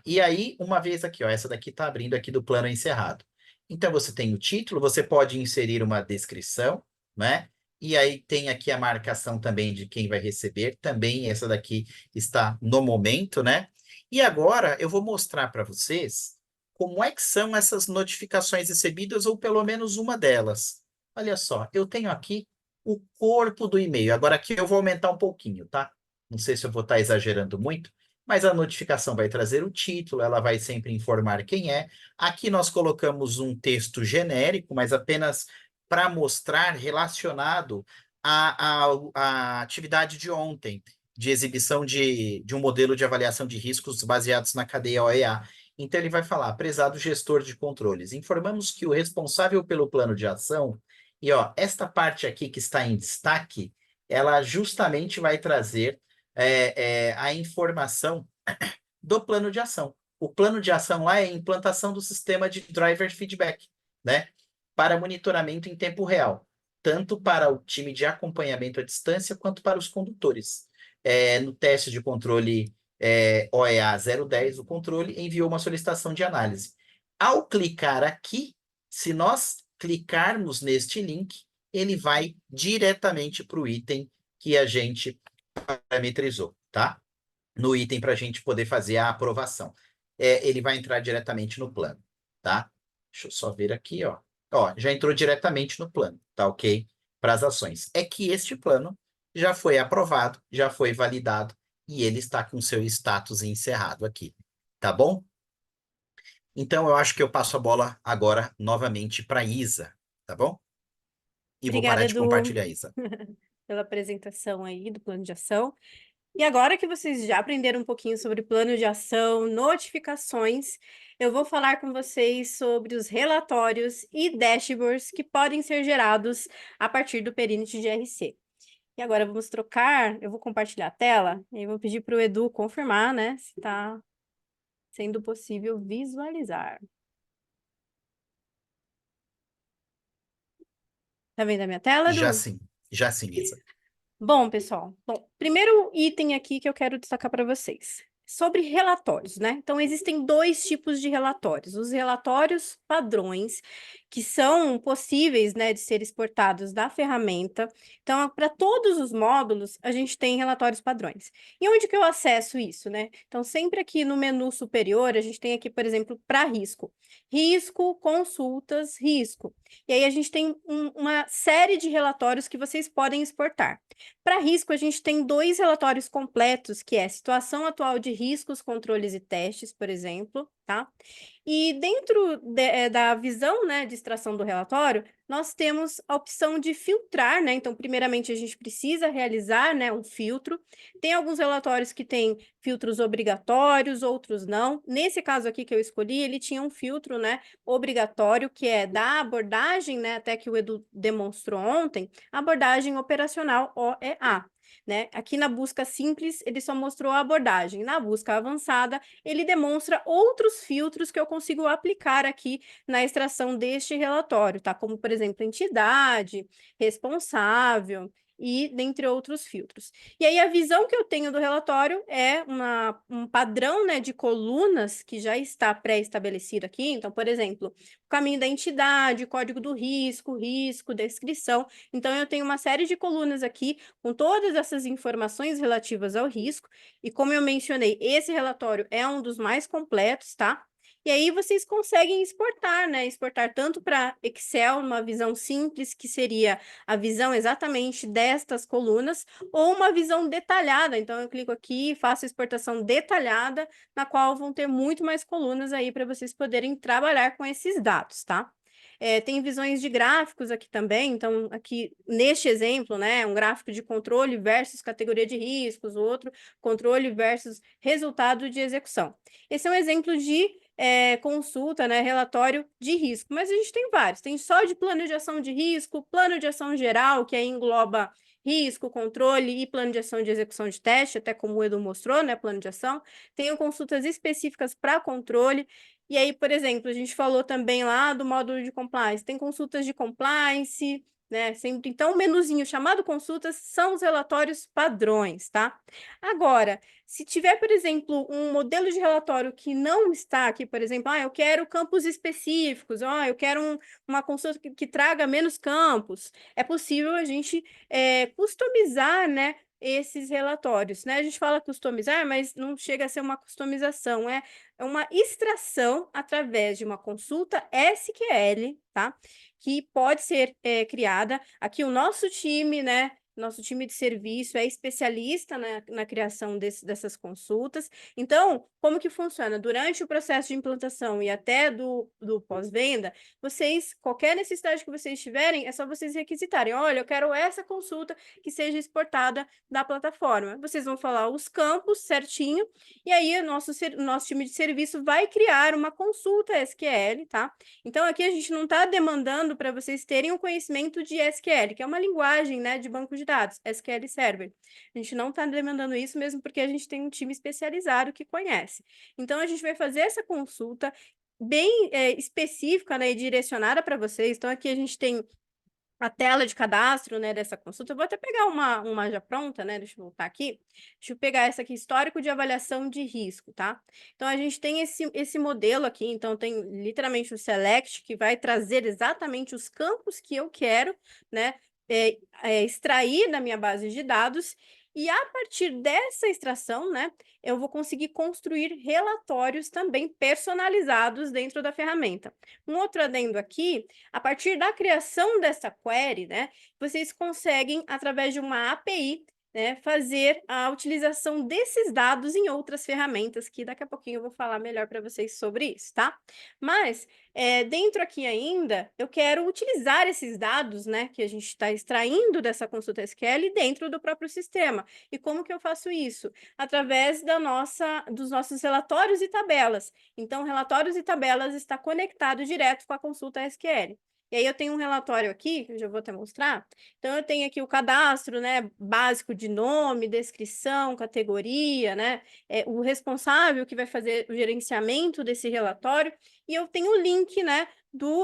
E aí, uma vez aqui, ó, essa daqui está abrindo aqui do plano encerrado. Então, você tem o título, você pode inserir uma descrição, né? E aí tem aqui a marcação também de quem vai receber, também essa daqui está no momento, né? E agora eu vou mostrar para vocês como é que são essas notificações recebidas, ou pelo menos uma delas. Olha só, eu tenho aqui o corpo do e-mail. Agora aqui eu vou aumentar um pouquinho, tá? Não sei se eu vou estar exagerando muito, mas a notificação vai trazer o título, ela vai sempre informar quem é. Aqui nós colocamos um texto genérico, mas apenas para mostrar relacionado à atividade de ontem, de exibição de um modelo de avaliação de riscos baseados na cadeia OEA. Então, ele vai falar, prezado gestor de controles, informamos que o responsável pelo plano de ação, e ó, esta parte aqui que está em destaque, ela justamente vai trazer a informação do plano de ação. O plano de ação lá é a implantação do sistema de driver feedback, né? Para monitoramento em tempo real, tanto para o time de acompanhamento à distância quanto para os condutores. No teste de controle OEA 010, o controle enviou uma solicitação de análise. Ao clicar aqui, se nós clicarmos neste link, ele vai diretamente para o item que a gente parametrizou, tá? No item para a gente poder fazer a aprovação. Ele vai entrar diretamente no plano, tá? Deixa eu só ver aqui, ó. Ó, já entrou diretamente no plano, tá ok? Para as ações. É que este plano já foi aprovado, já foi validado e ele está com seu status encerrado aqui, tá bom? Então, eu acho que eu passo a bola agora novamente para Isa, tá bom? E vou parar Obrigada, de Edu, compartilhar, Isa. pela apresentação aí do plano de ação. E agora que vocês já aprenderam um pouquinho sobre plano de ação, notificações, eu vou falar com vocês sobre os relatórios e dashboards que podem ser gerados a partir do Perínete de GRC. E agora vamos trocar, eu vou compartilhar a tela e eu vou pedir para o Edu confirmar, né, se está sendo possível visualizar. Tá vendo a minha tela, Edu? Já sim, Isa. Bom, pessoal, primeiro item aqui que eu quero destacar para vocês. Sobre relatórios, né? Então, existem dois tipos de relatórios. Os relatórios padrões, que são possíveis, né, de ser exportados da ferramenta. Então, para todos os módulos, a gente tem relatórios padrões. E onde que eu acesso isso, né? Então, sempre aqui no menu superior, a gente tem aqui, por exemplo, para risco. Risco, consultas, risco. E aí, a gente tem uma série de relatórios que vocês podem exportar. Para risco, a gente tem dois relatórios completos, que é situação atual de riscos, controles e testes, por exemplo, tá? E dentro da visão, né, de extração do relatório, nós temos a opção de filtrar, né? Então, primeiramente, a gente precisa realizar, né, um filtro. Tem alguns relatórios que têm filtros obrigatórios, outros não. Nesse caso aqui que eu escolhi, ele tinha um filtro, né, obrigatório, que é da abordagem, né, até que o Edu demonstrou ontem, abordagem operacional OEA. Né? Aqui na busca simples, ele só mostrou a abordagem. Na busca avançada, ele demonstra outros filtros que eu consigo aplicar aqui na extração deste relatório, tá? Como, por exemplo, entidade, responsável. e dentre outros filtros. E aí a visão que eu tenho do relatório é um padrão, né, de colunas que já está pré-estabelecido aqui. Então, por exemplo, o caminho da entidade, código do risco, descrição. Então, eu tenho uma série de colunas aqui com todas essas informações relativas ao risco. E como eu mencionei, esse relatório é um dos mais completos, tá? E aí vocês conseguem exportar, né? Exportar tanto para Excel, numa visão simples, que seria a visão exatamente destas colunas, ou uma visão detalhada. Então, eu clico aqui, faço a exportação detalhada, na qual vão ter muito mais colunas aí para vocês poderem trabalhar com esses dados, tá? Tem visões de gráficos aqui também, então aqui neste exemplo, né, um gráfico de controle versus categoria de riscos, o outro controle versus resultado de execução. Esse é um exemplo de consulta, né, relatório de risco, mas a gente tem vários, tem só de plano de ação de risco, plano de ação geral, que aí engloba risco, controle e plano de ação de execução de teste, até como o Edu mostrou, né, plano de ação. Tenho consultas específicas para controle, e aí, por exemplo, a gente falou também lá do módulo de compliance, tem consultas de compliance, né, sempre, então, o menuzinho chamado consultas são os relatórios padrões, tá? Agora, se tiver, por exemplo, um modelo de relatório que não está aqui, por exemplo, eu quero campos específicos, eu quero uma consulta que traga menos campos, é possível a gente customizar, né, esses relatórios, né? A gente fala customizar, mas não chega a ser uma customização, é uma extração através de uma consulta SQL, tá? Que pode ser criada. Aqui o nosso time, né? Nosso time de serviço é especialista na criação dessas consultas. Então, como que funciona? Durante o processo de implantação e até do pós-venda, qualquer necessidade que vocês tiverem, é só vocês requisitarem. Olha, eu quero essa consulta que seja exportada da plataforma. Vocês vão falar os campos certinho, e aí o nosso time de serviço vai criar uma consulta SQL, tá? Então, aqui a gente não está demandando para vocês terem o conhecimento de SQL, que é uma linguagem, né, de banco de dados, SQL Server. A gente não está demandando isso mesmo porque a gente tem um time especializado que conhece. Então, a gente vai fazer essa consulta bem específica, né, e direcionada para vocês. Então, aqui a gente tem a tela de cadastro, né, dessa consulta. Eu vou até pegar uma já pronta, né? Deixa eu voltar aqui. Deixa eu pegar essa aqui, histórico de avaliação de risco, tá? Então, a gente tem esse modelo aqui. Então, tem literalmente o select, que vai trazer exatamente os campos que eu quero, né? Extrair da minha base de dados. E a partir dessa extração, né, eu vou conseguir construir relatórios também personalizados dentro da ferramenta. Um outro adendo aqui, a partir da criação dessa query, né, vocês conseguem, através de uma API, né, fazer a utilização desses dados em outras ferramentas, que daqui a pouquinho eu vou falar melhor para vocês sobre isso, tá? Mas, dentro aqui ainda, eu quero utilizar esses dados, né, que a gente está extraindo dessa consulta SQL dentro do próprio sistema. E como que eu faço isso? Através dos nossos relatórios e tabelas. Então, relatórios e tabelas está conectado direto com a consulta SQL. E aí eu tenho um relatório aqui, que eu já vou até mostrar. Então, eu tenho aqui o cadastro, né, básico de nome, descrição, categoria, né, o responsável que vai fazer o gerenciamento desse relatório, e eu tenho o link, né,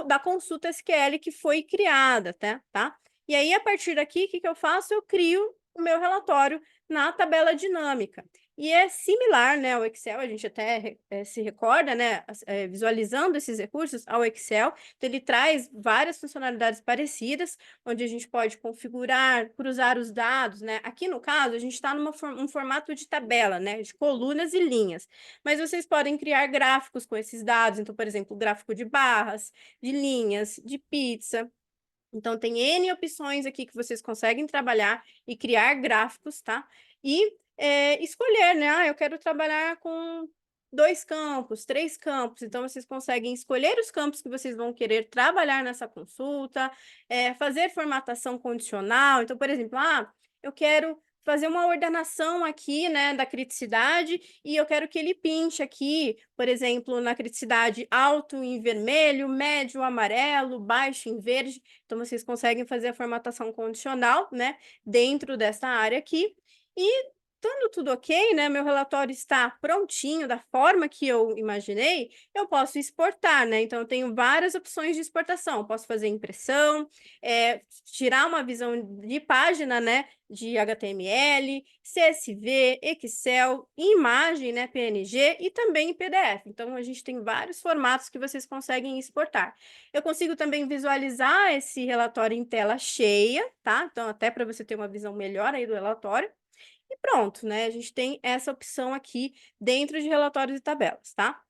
da consulta SQL que foi criada, tá? E aí, a partir daqui, o que eu faço? Eu crio o meu relatório na tabela dinâmica. E é similar, né, ao Excel, a gente até se recorda, né, visualizando esses recursos ao Excel. Então, ele traz várias funcionalidades parecidas, onde a gente pode configurar, cruzar os dados, né? Aqui, no caso, a gente está num formato de tabela, né, de colunas e linhas. Mas vocês podem criar gráficos com esses dados. Então, por exemplo, gráfico de barras, de linhas, de pizza. Então, tem N opções aqui que vocês conseguem trabalhar e criar gráficos, tá? E escolher, né? Eu quero trabalhar com 2 campos, 3 campos. Então, vocês conseguem escolher os campos que vocês vão querer trabalhar nessa consulta, fazer formatação condicional. Então, por exemplo, eu quero fazer uma ordenação aqui, né, da criticidade, e eu quero que ele pinte aqui, por exemplo, na criticidade alto em vermelho, médio amarelo, baixo em verde. Então, vocês conseguem fazer a formatação condicional, né, dentro dessa área aqui, e estando tudo ok, né, meu relatório está prontinho, da forma que eu imaginei, eu posso exportar, né? Então, eu tenho várias opções de exportação. Eu posso fazer impressão, tirar uma visão de página, né, de HTML, CSV, Excel, imagem, né, PNG e também em PDF. Então, a gente tem vários formatos que vocês conseguem exportar. Eu consigo também visualizar esse relatório em tela cheia, tá? Então, até para você ter uma visão melhor aí do relatório. E pronto, né? A gente tem essa opção aqui dentro de relatórios e tabelas, tá?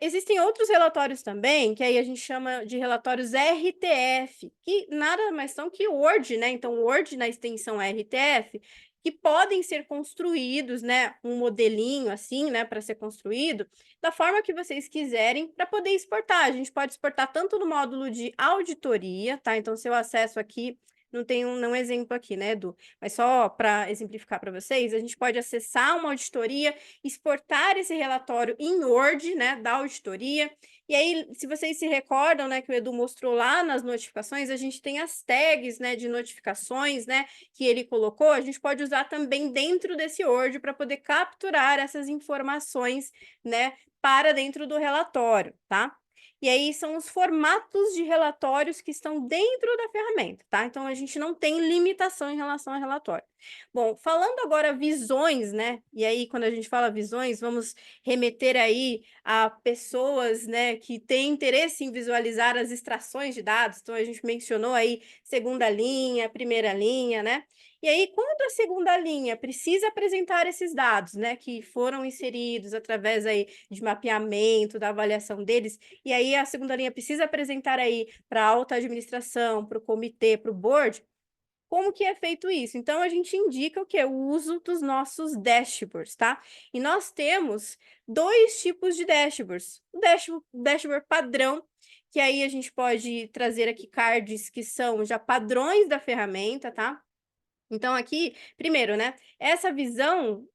Existem outros relatórios também, que aí a gente chama de relatórios RTF, que nada mais são que Word, né? Então, Word na extensão RTF, que podem ser construídos, né? Um modelinho assim, né? Para ser construído, da forma que vocês quiserem, para poder exportar. A gente pode exportar tanto no módulo de auditoria, tá? Então, se eu acesso aqui, não tem um exemplo aqui, né, Edu? Mas só para exemplificar para vocês, a gente pode acessar uma auditoria, exportar esse relatório em Word, né, da auditoria. E aí, se vocês se recordam, né, que o Edu mostrou lá nas notificações, a gente tem as tags, né, de notificações, né, que ele colocou, a gente pode usar também dentro desse Word para poder capturar essas informações, né, para dentro do relatório, tá? E aí são os formatos de relatórios que estão dentro da ferramenta, tá? Então, a gente não tem limitação em relação ao relatório. Bom, falando agora visões, né? E aí, quando a gente fala visões, vamos remeter aí a pessoas, né, que têm interesse em visualizar as extrações de dados. Então, a gente mencionou aí segunda linha, primeira linha, né? E aí, quando a segunda linha precisa apresentar esses dados, né, que foram inseridos através aí de mapeamento, da avaliação deles, e aí a segunda linha precisa apresentar aí para a alta administração, para o comitê, para o board, como que é feito isso? Então, a gente indica o quê? O uso dos nossos dashboards, tá? E nós temos dois tipos de dashboards. O dashboard padrão, que aí a gente pode trazer aqui cards que são já padrões da ferramenta, tá? Então, aqui, primeiro, né? Essa visão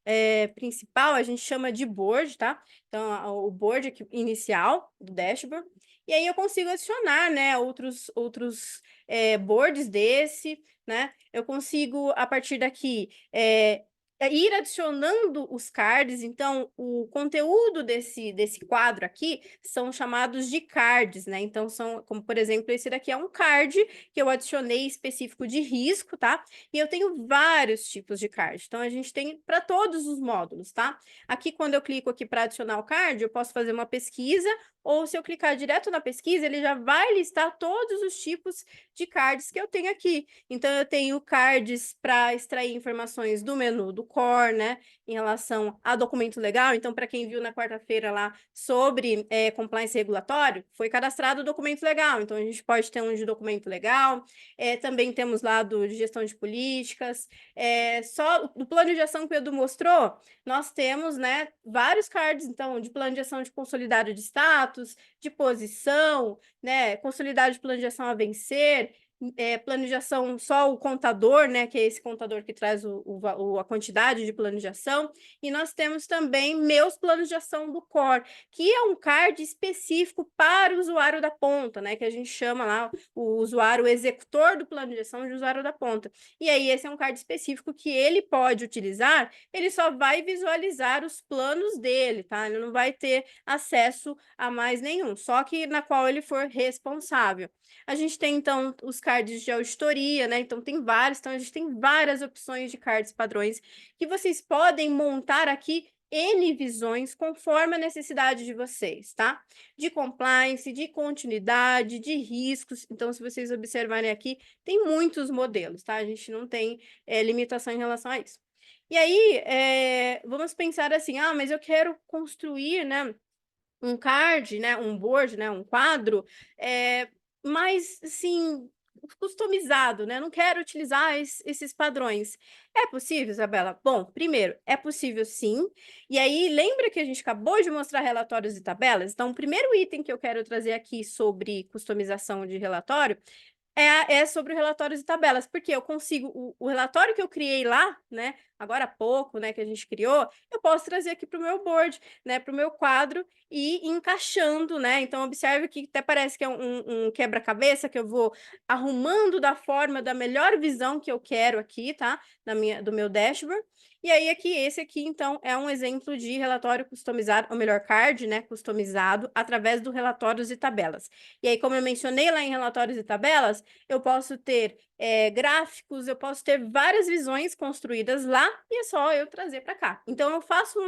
principal a gente chama de board, tá? Então, o board aqui, inicial do dashboard. E aí eu consigo adicionar, né, outros boards desse, né? Eu consigo, a partir daqui, ir adicionando os cards. Então, o conteúdo desse quadro aqui são chamados de cards, né? Então, são, como por exemplo, esse daqui é um card que eu adicionei específico de risco, tá? E eu tenho vários tipos de card. Então, a gente tem para todos os módulos, tá? Aqui, quando eu clico aqui para adicionar o card, eu posso fazer uma pesquisa, ou se eu clicar direto na pesquisa, ele já vai listar todos os tipos de cards que eu tenho aqui. Então, eu tenho cards para extrair informações do menu do core, né? Em relação a documento legal. Então, para quem viu na quarta-feira lá sobre compliance regulatório, foi cadastrado o documento legal. Então, a gente pode ter um de documento legal. Também temos lá de gestão de políticas. Só do plano de ação que o Edu mostrou, nós temos, né, vários cards, então, de plano de ação de consolidado de status, de posição, né, consolidado de plano de ação a vencer, plano de ação só o contador, né, que é esse contador que traz a quantidade de plano de ação, e nós temos também meus planos de ação do core, que é um card específico para o usuário da ponta, né, que a gente chama lá o usuário executor do plano de ação de usuário da ponta. E aí esse é um card específico que ele pode utilizar, ele só vai visualizar os planos dele, tá? Ele não vai ter acesso a mais nenhum, só que na qual ele for responsável. A gente tem, então, os cards de auditoria, né? Então, tem vários. Então, a gente tem várias opções de cards padrões que vocês podem montar aqui N visões conforme a necessidade de vocês, tá? De compliance, de continuidade, de riscos. Então, se vocês observarem aqui, tem muitos modelos, tá? A gente não tem limitação em relação a isso. E aí, vamos pensar assim, mas eu quero construir, né, um card, né, um board, né, um quadro, mais, assim, customizado, né? Não quero utilizar esses padrões. É possível, Isabela? Bom, primeiro, é possível sim. E aí, lembra que a gente acabou de mostrar relatórios e tabelas? Então, o primeiro item que eu quero trazer aqui sobre customização de relatório é sobre relatórios e tabelas, porque eu consigo, o relatório que eu criei lá, né, agora há pouco, né, que a gente criou, eu posso trazer aqui para o meu board, né, para o meu quadro e ir encaixando, né, então observe que até parece que é um quebra-cabeça que eu vou arrumando da forma, da melhor visão que eu quero aqui, tá, do meu dashboard, E aí, esse aqui, então, é um exemplo de relatório customizado, ou melhor, card, né, customizado, através do relatórios e tabelas. E aí, como eu mencionei lá em relatórios e tabelas, eu posso ter gráficos, eu posso ter várias visões construídas lá, e é só eu trazer para cá. Então, eu faço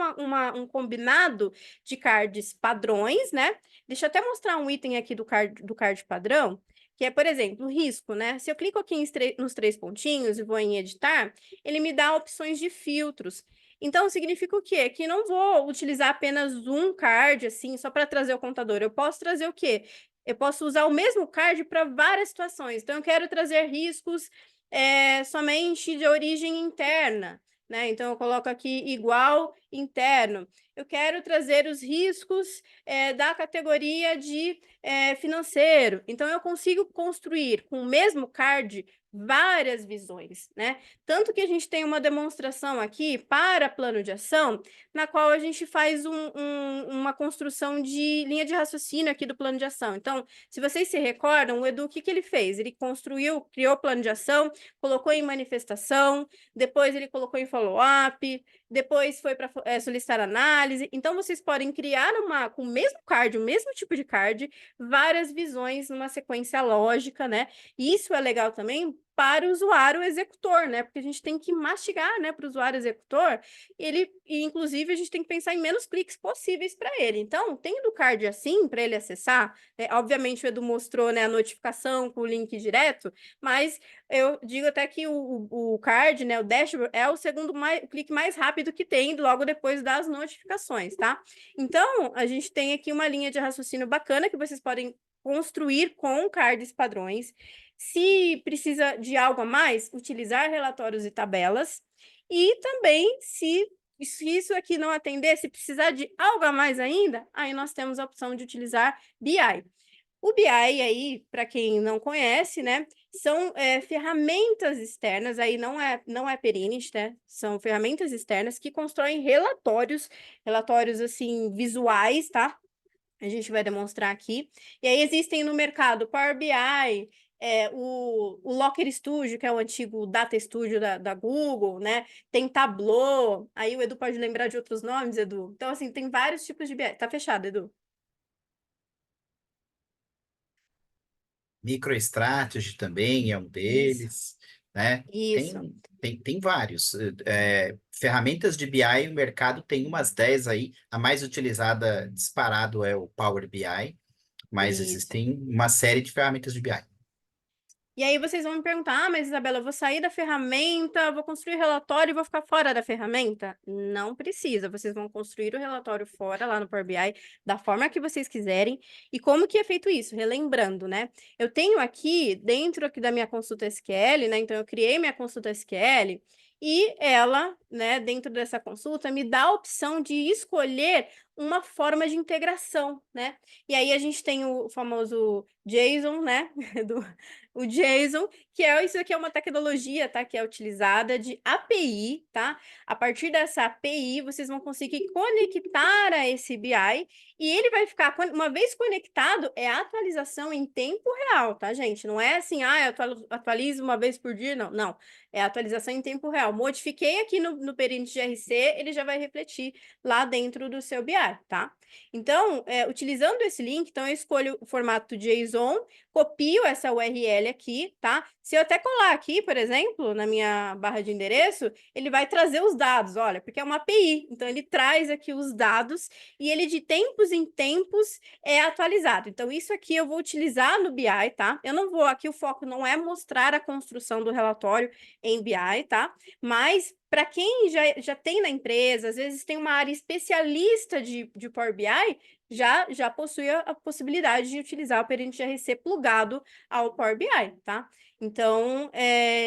um combinado de cards padrões, né? Deixa eu até mostrar um item aqui do card padrão, que é, por exemplo, o risco, né? Se eu clico aqui nos 3 pontinhos e vou em editar, ele me dá opções de filtros. Então, significa o quê? Que não vou utilizar apenas um card, assim, só para trazer o contador. Eu posso trazer o quê? Eu posso usar o mesmo card para várias situações. Então, eu quero trazer riscos somente de origem interna, né? Então, eu coloco aqui igual interno. Eu quero trazer os riscos da categoria de financeiro. Então, eu consigo construir com o mesmo card várias visões, né? Tanto que a gente tem uma demonstração aqui para plano de ação, na qual a gente faz uma construção de linha de raciocínio aqui do plano de ação. Então, se vocês se recordam, o Edu, o que que ele fez? Ele criou o plano de ação, colocou em manifestação, depois ele colocou em follow-up, depois foi para solicitar análise. Então, vocês podem criar com o mesmo card, o mesmo tipo de card, várias visões numa sequência lógica, né? E isso é legal também para o usuário executor, né? Porque a gente tem que mastigar, né, para o usuário executor, e inclusive a gente tem que pensar em menos cliques possíveis para ele. Então, tendo o card assim para ele acessar, obviamente o Edu mostrou, né, a notificação com o link direto, mas eu digo até que o card, né, o dashboard, é o segundo o clique mais rápido que tem, logo depois das notificações, tá? Então, a gente tem aqui uma linha de raciocínio bacana que vocês podem construir com cards padrões. Se precisa de algo a mais, utilizar relatórios e tabelas. E também, se isso aqui não atender, se precisar de algo a mais ainda, aí nós temos a opção de utilizar BI. O BI aí, para quem não conhece, né, são ferramentas externas, aí não é Perínit, né? São ferramentas externas que constroem relatórios assim visuais, tá? A gente vai demonstrar aqui. E aí existem no mercado Power BI, o Locker Studio, que é o antigo Data Studio da Google, né? Tem Tableau, aí o Edu pode lembrar de outros nomes, Edu. Então, assim, tem vários tipos de BI. Tá fechado, Edu. MicroStrategy também é um Isso, deles, né? isso. Tem vários. Ferramentas de BI, o mercado tem umas 10 aí. A mais utilizada disparado é o Power BI, mas Isso. existem uma série de ferramentas de BI. E aí vocês vão me perguntar, mas Isabela, eu vou sair da ferramenta, vou construir relatório e vou ficar fora da ferramenta? Não precisa, vocês vão construir o relatório fora, lá no Power BI, da forma que vocês quiserem. E como que é feito isso? Relembrando, né? Eu tenho aqui, dentro aqui da minha consulta SQL, né? Então, eu criei minha consulta SQL e ela, né, dentro dessa consulta, me dá a opção de escolher uma forma de integração, né? E aí a gente tem o famoso JSON, né? O JSON, que isso aqui é uma tecnologia, tá? Que é utilizada de API, tá? A partir dessa API, vocês vão conseguir conectar a esse BI e ele vai ficar, uma vez conectado, é atualização em tempo real, tá, gente? Não é assim, eu atualizo uma vez por dia, não. Não, é atualização em tempo real. Modifiquei aqui no Perínit GRC, ele já vai refletir lá dentro do seu BI, tá? Então, utilizando esse link, então eu escolho o formato JSON, copio essa URL aqui, tá? Se eu até colar aqui, por exemplo, na minha barra de endereço, ele vai trazer os dados, olha, porque é uma API. Então, ele traz aqui os dados e ele de tempos em tempos é atualizado. Então, isso aqui eu vou utilizar no BI, tá? Eu não vou, aqui o foco não é mostrar a construção do relatório em BI, tá? Mas para quem já tem na empresa, às vezes tem uma área especialista de Power BI, já possui a possibilidade de utilizar o Perínit GRC plugado ao Power BI, tá? Então,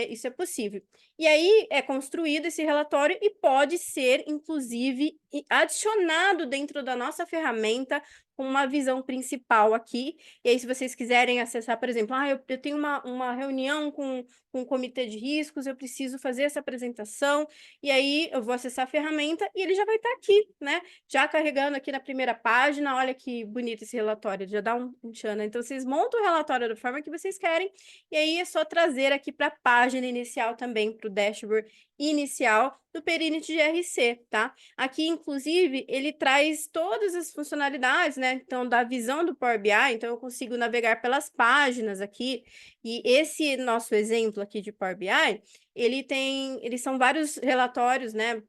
isso é possível. E aí é construído esse relatório e pode ser, inclusive, adicionado dentro da nossa ferramenta com uma visão principal aqui. E aí, se vocês quiserem acessar, por exemplo, eu tenho uma reunião com o comitê de riscos, eu preciso fazer essa apresentação, e aí eu vou acessar a ferramenta e ele já vai estar aqui, né? Já carregando aqui na primeira página, olha que bonito esse relatório, já dá um tchan, né? Então, vocês montam o relatório da forma que vocês querem, e aí é só trazer aqui para a página inicial também, para o dashboard inicial, do Perinit GRC, tá? Aqui, inclusive, ele traz todas as funcionalidades, né? Então, da visão do Power BI, então eu consigo navegar pelas páginas aqui, e esse nosso exemplo aqui de Power BI, eles são vários relatórios, né?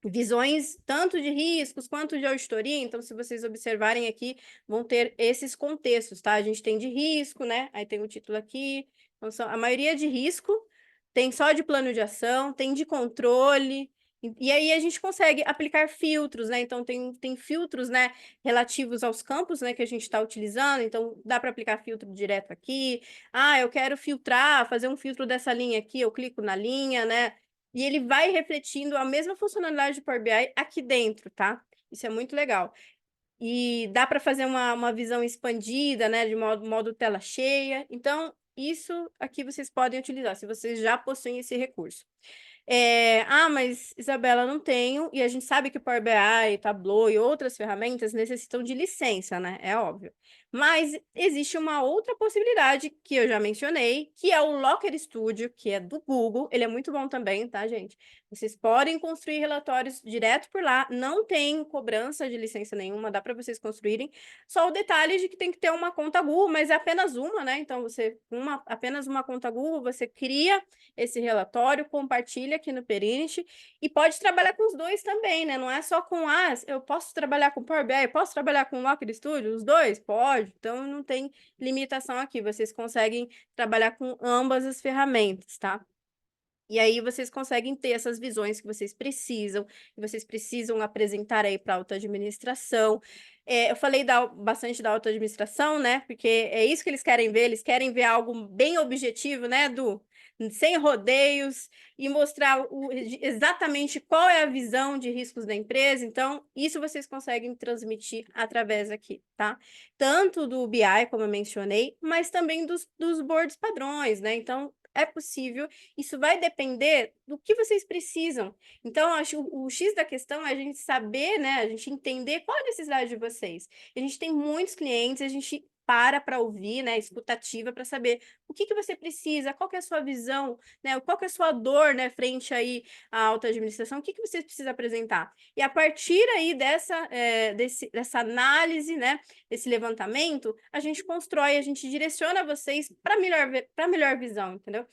Visões tanto de riscos quanto de auditoria, então se vocês observarem aqui, vão ter esses contextos, tá? A gente tem de risco, né? Aí tem o título aqui, então a maioria de risco, tem só de plano de ação, tem de controle, e aí a gente consegue aplicar filtros, né? Então tem filtros, né, relativos aos campos, né, que a gente está utilizando, então dá para aplicar filtro direto aqui. Ah, eu quero filtrar, fazer um filtro dessa linha aqui, eu clico na linha, né? E ele vai refletindo a mesma funcionalidade do Power BI aqui dentro, tá? Isso é muito legal. E dá para fazer uma visão expandida, né? De modo tela cheia. Então, isso aqui vocês podem utilizar, se vocês já possuem esse recurso. Mas Isabela, não tenho, e a gente sabe que o Power BI, Tableau e outras ferramentas necessitam de licença, né? É óbvio. Mas existe uma outra possibilidade que eu já mencionei, que é o Locker Studio, que é do Google. Ele é muito bom também, tá, gente? Vocês podem construir relatórios direto por lá, não tem cobrança de licença nenhuma, dá para vocês construírem. Só o detalhe de que tem que ter uma conta Google, mas é apenas uma, né? Então, apenas uma conta Google, você cria esse relatório, compartilha aqui no Perinit e pode trabalhar com os dois também, né? Não é só com eu posso trabalhar com Power BI, posso trabalhar com o Locker Studio, os dois? Pode. Então não tem limitação aqui, vocês conseguem trabalhar com ambas as ferramentas, tá? E aí vocês conseguem ter essas visões que vocês precisam apresentar aí para a auto-administração. Eu falei bastante da auto-administração, né? Porque é isso que eles querem ver algo bem objetivo, né, sem rodeios, e mostrar exatamente qual é a visão de riscos da empresa. Então, isso vocês conseguem transmitir através aqui, tá? Tanto do BI, como eu mencionei, mas também dos boards padrões, né? Então, é possível. Isso vai depender do que vocês precisam. Então, acho o X da questão é a gente saber, né? A gente entender qual a necessidade de vocês. A gente tem muitos clientes, a gente para ouvir, né? Escutativa para saber o que você precisa, qual que é a sua visão, né? Qual que é a sua dor, né? Frente aí à alta administração, o que você precisa apresentar. E a partir aí dessa análise, né? Desse levantamento, a gente constrói, a gente direciona vocês para melhor visão, entendeu?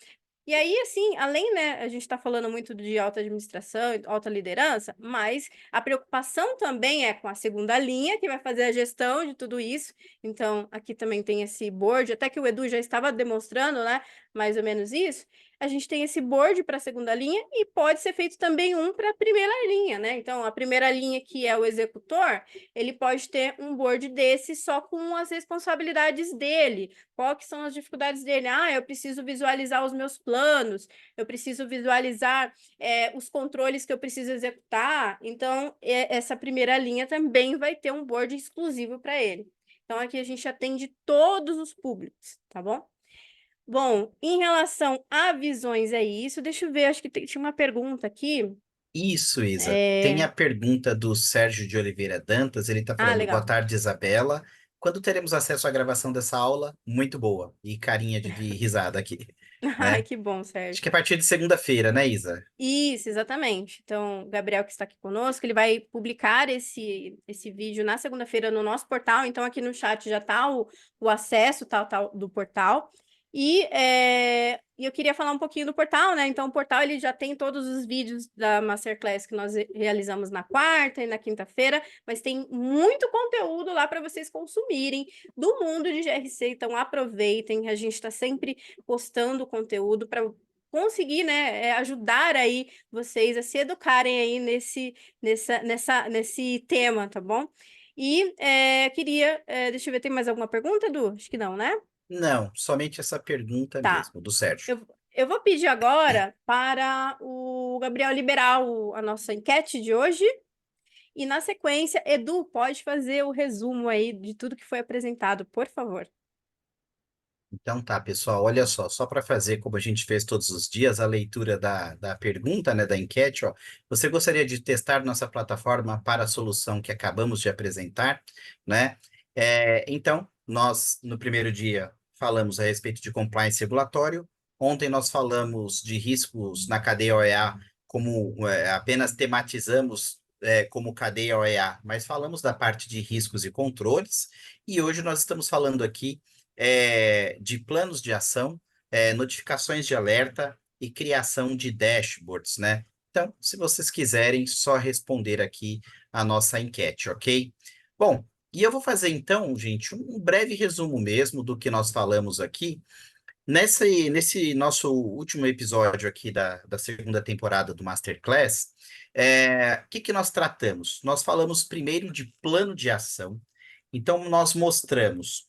E aí, assim, além, né, a gente está falando muito de alta administração, alta liderança, mas a preocupação também é com a segunda linha, que vai fazer a gestão de tudo isso. Então, aqui também tem esse board, até que o Edu já estava demonstrando, né, mais ou menos isso. A gente tem esse board para a segunda linha e pode ser feito também um para a primeira linha, né? Então, a primeira linha, que é o executor, ele pode ter um board desse só com as responsabilidades dele. Qual que são as dificuldades dele? Eu preciso visualizar os meus planos, eu preciso visualizar os controles que eu preciso executar. Então, essa primeira linha também vai ter um board exclusivo para ele. Então, aqui a gente atende todos os públicos, tá bom? Bom, em relação a visões, é isso. Deixa eu ver, acho que tinha uma pergunta aqui. Isso, Isa. Tem a pergunta do Sérgio de Oliveira Dantas. Ele está falando: boa Legal. tarde, Isabela. Quando teremos acesso à gravação dessa aula? Muito boa. E carinha de risada aqui, Ai, né? que bom, Acho Sérgio. que é a partir de segunda-feira, né, Isa? Isso, exatamente. Então, o Gabriel, que está aqui conosco, ele vai publicar esse vídeo na segunda-feira no nosso portal. Então, aqui no chat já está o acesso tal, do portal. E eu queria falar um pouquinho do portal, né? Então, o portal ele já tem todos os vídeos da Masterclass que nós realizamos na quarta e na quinta-feira, mas tem muito conteúdo lá para vocês consumirem do mundo de GRC. Então, aproveitem, a gente está sempre postando conteúdo para conseguir, né, ajudar aí vocês a se educarem aí nesse tema, tá bom? Deixa eu ver, tem mais alguma pergunta, Edu? Acho que não, né? Não, somente essa pergunta Tá. mesmo, do Sérgio. Eu vou pedir agora para o Gabriel liberar a nossa enquete de hoje. E na sequência, Edu, pode fazer o resumo aí de tudo que foi apresentado, por favor. Então tá, pessoal, olha só para fazer como a gente fez todos os dias, a leitura da pergunta, né, da enquete, ó. Você gostaria de testar nossa plataforma para a solução que acabamos de apresentar, né? Então, nós, no primeiro dia, falamos a respeito de compliance regulatório. Ontem nós falamos de riscos na cadeia OEA como apenas tematizamos como cadeia OEA, mas falamos da parte de riscos e controles, e hoje nós estamos falando aqui de planos de ação, notificações de alerta e criação de dashboards, né? Então, se vocês quiserem, só responder aqui a nossa enquete, ok? Bom, e eu vou fazer então, gente, um breve resumo mesmo do que nós falamos aqui. Nesse nosso último episódio aqui da segunda temporada do Masterclass, o que que nós tratamos? Nós falamos primeiro de plano de ação, então nós mostramos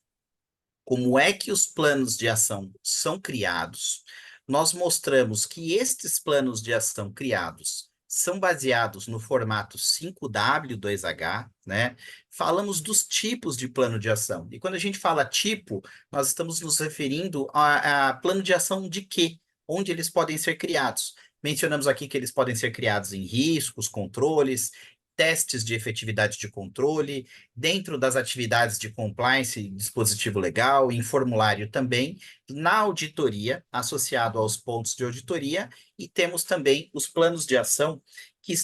como é que os planos de ação são criados. Nós mostramos que estes planos de ação criados são baseados no formato 5W2H, né? Falamos dos tipos de plano de ação. E quando a gente fala tipo, nós estamos nos referindo a plano de ação de quê? Onde eles podem ser criados. Mencionamos aqui que eles podem ser criados em riscos, controles, testes de efetividade de controle, dentro das atividades de compliance, dispositivo legal, em formulário também, na auditoria, associado aos pontos de auditoria, e temos também os planos de ação que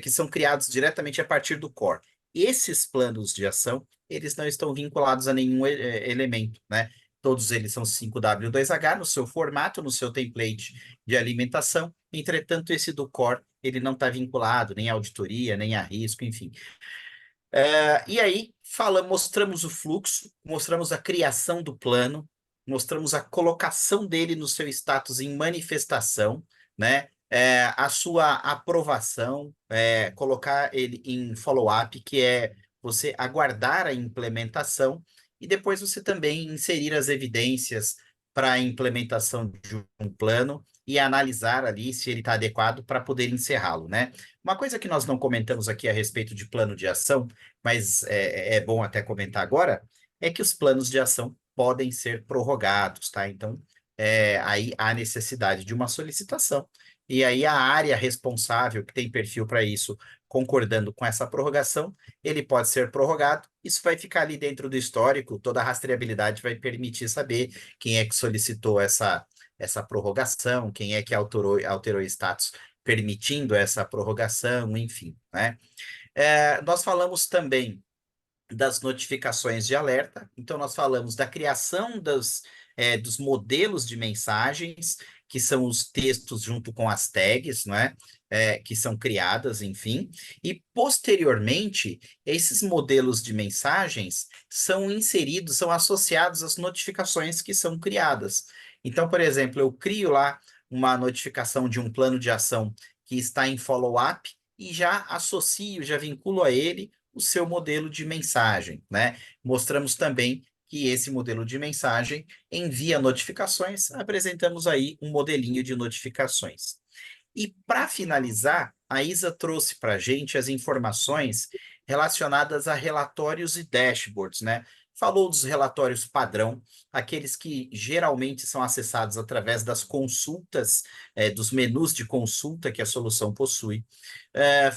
são criados diretamente a partir do core. Esses planos de ação, eles não estão vinculados a nenhum elemento, né? Todos eles são 5W2H no seu formato, no seu template de alimentação. Entretanto, esse do core, ele não está vinculado nem à auditoria, nem a risco, enfim. E aí, mostramos o fluxo, mostramos a criação do plano, mostramos a colocação dele no seu status em manifestação, né? A sua aprovação, colocar ele em follow-up, que é você aguardar a implementação, e depois você também inserir as evidências para a implementação de um plano e analisar ali se ele está adequado para poder encerrá-lo, né? Uma coisa que nós não comentamos aqui a respeito de plano de ação, mas é bom até comentar agora, é que os planos de ação podem ser prorrogados, tá? Então, aí há necessidade de uma solicitação, e aí a área responsável, que tem perfil para isso, concordando com essa prorrogação, ele pode ser prorrogado, isso vai ficar ali dentro do histórico, toda a rastreabilidade vai permitir saber quem é que solicitou essa prorrogação, quem é que alterou status permitindo essa prorrogação, enfim, né? Nós falamos também das notificações de alerta. Então, nós falamos da criação dos modelos de mensagens, que são os textos junto com as tags, não é? Que são criadas, enfim. E, posteriormente, esses modelos de mensagens são inseridos, são associados às notificações que são criadas. Então, por exemplo, eu crio lá uma notificação de um plano de ação que está em follow-up e já associo, já vinculo a ele o seu modelo de mensagem, né? Mostramos também que esse modelo de mensagem envia notificações, apresentamos aí um modelinho de notificações. E para finalizar, a Isa trouxe para a gente as informações relacionadas a relatórios e dashboards, né? Falou dos relatórios padrão, aqueles que geralmente são acessados através das consultas, dos menus de consulta que a solução possui.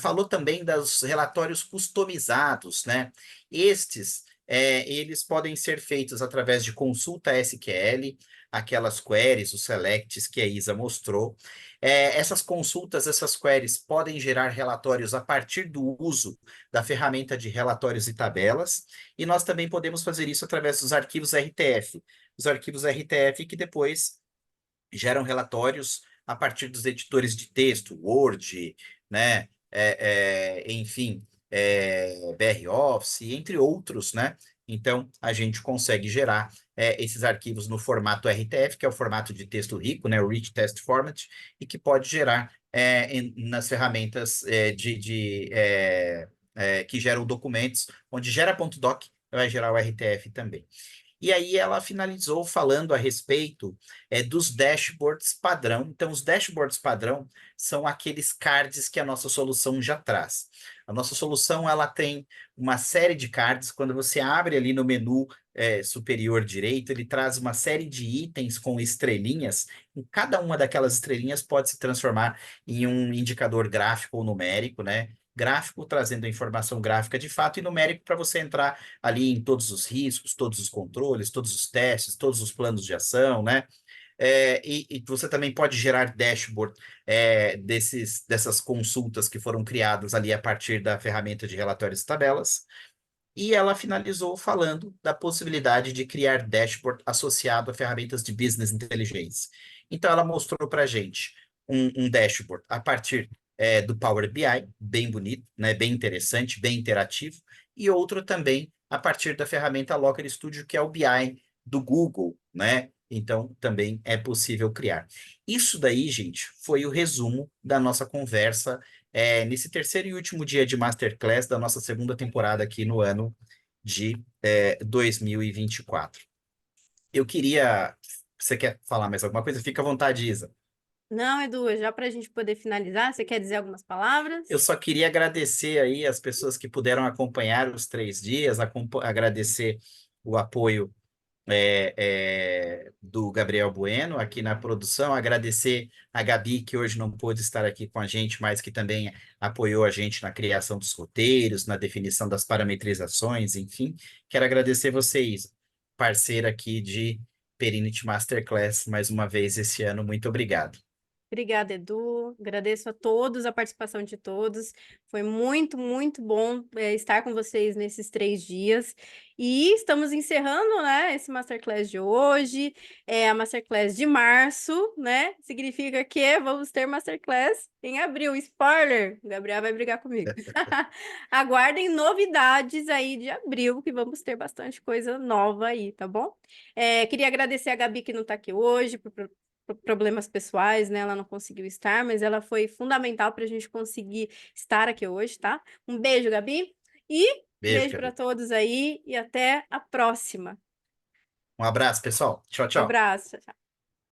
Falou também dos relatórios customizados, né? Estes, eles podem ser feitos através de consulta SQL, aquelas queries, os selects que a Isa mostrou. Essas consultas, essas queries podem gerar relatórios a partir do uso da ferramenta de relatórios e tabelas, e nós também podemos fazer isso através dos arquivos RTF. Os arquivos RTF que depois geram relatórios a partir dos editores de texto, Word, né? Enfim, BR Office, entre outros, né? Então, a gente consegue gerar esses arquivos no formato RTF, que é o formato de texto rico, né? O Rich Text Format, e que pode gerar nas ferramentas que geram documentos, onde gera .doc, vai gerar o RTF também. E aí ela finalizou falando a respeito dos dashboards padrão. Então, os dashboards padrão são aqueles cards que a nossa solução já traz. A nossa solução ela tem uma série de cards. Quando você abre ali no menu superior direito, ele traz uma série de itens com estrelinhas. E cada uma daquelas estrelinhas pode se transformar em um indicador gráfico ou numérico, né? Gráfico trazendo a informação gráfica de fato e numérico para você entrar ali em todos os riscos, todos os controles, todos os testes, todos os planos de ação, né? E você também pode gerar dashboard dessas consultas que foram criadas ali a partir da ferramenta de relatórios e tabelas. E ela finalizou falando da possibilidade de criar dashboard associado a ferramentas de business intelligence. Então, ela mostrou para a gente um dashboard a partir do Power BI, bem bonito, né, bem interessante, bem interativo, e outro também a partir da ferramenta Locker Studio, que é o BI do Google, né? Então, também é possível criar. Isso daí, gente, foi o resumo da nossa conversa nesse terceiro e último dia de Masterclass da nossa segunda temporada aqui no ano de 2024. Eu queria. Você quer falar mais alguma coisa? Fica à vontade, Isa. Não, Edu, já para a gente poder finalizar, você quer dizer algumas Eu palavras? só queria agradecer aí as pessoas que puderam acompanhar os 3 dias, agradecer o apoio do Gabriel Bueno aqui na produção, agradecer a Gabi, que hoje não pôde estar aqui com a gente, mas que também apoiou a gente na criação dos roteiros, na definição das parametrizações, enfim. Quero agradecer vocês, parceira aqui de Perinity Masterclass, mais uma vez esse ano. Muito obrigado. Obrigada, Edu. Agradeço a todos, a participação de todos. Foi muito, muito bom estar com vocês nesses 3 dias. E estamos encerrando, né, esse Masterclass de hoje. É a Masterclass de março, né? Significa que vamos ter Masterclass em abril. Spoiler! O Gabriel vai brigar comigo. Aguardem novidades aí de abril, que vamos ter bastante coisa nova aí, tá bom? Queria agradecer a Gabi que não está aqui hoje, por problemas pessoais, né? Ela não conseguiu estar, mas ela foi fundamental para a gente conseguir estar aqui hoje, tá? Um beijo, Gabi, e Beijo, beijo para Gabi. todos aí e até a próxima. Um abraço, pessoal. Tchau, Um tchau. abraço. Tchau, tchau.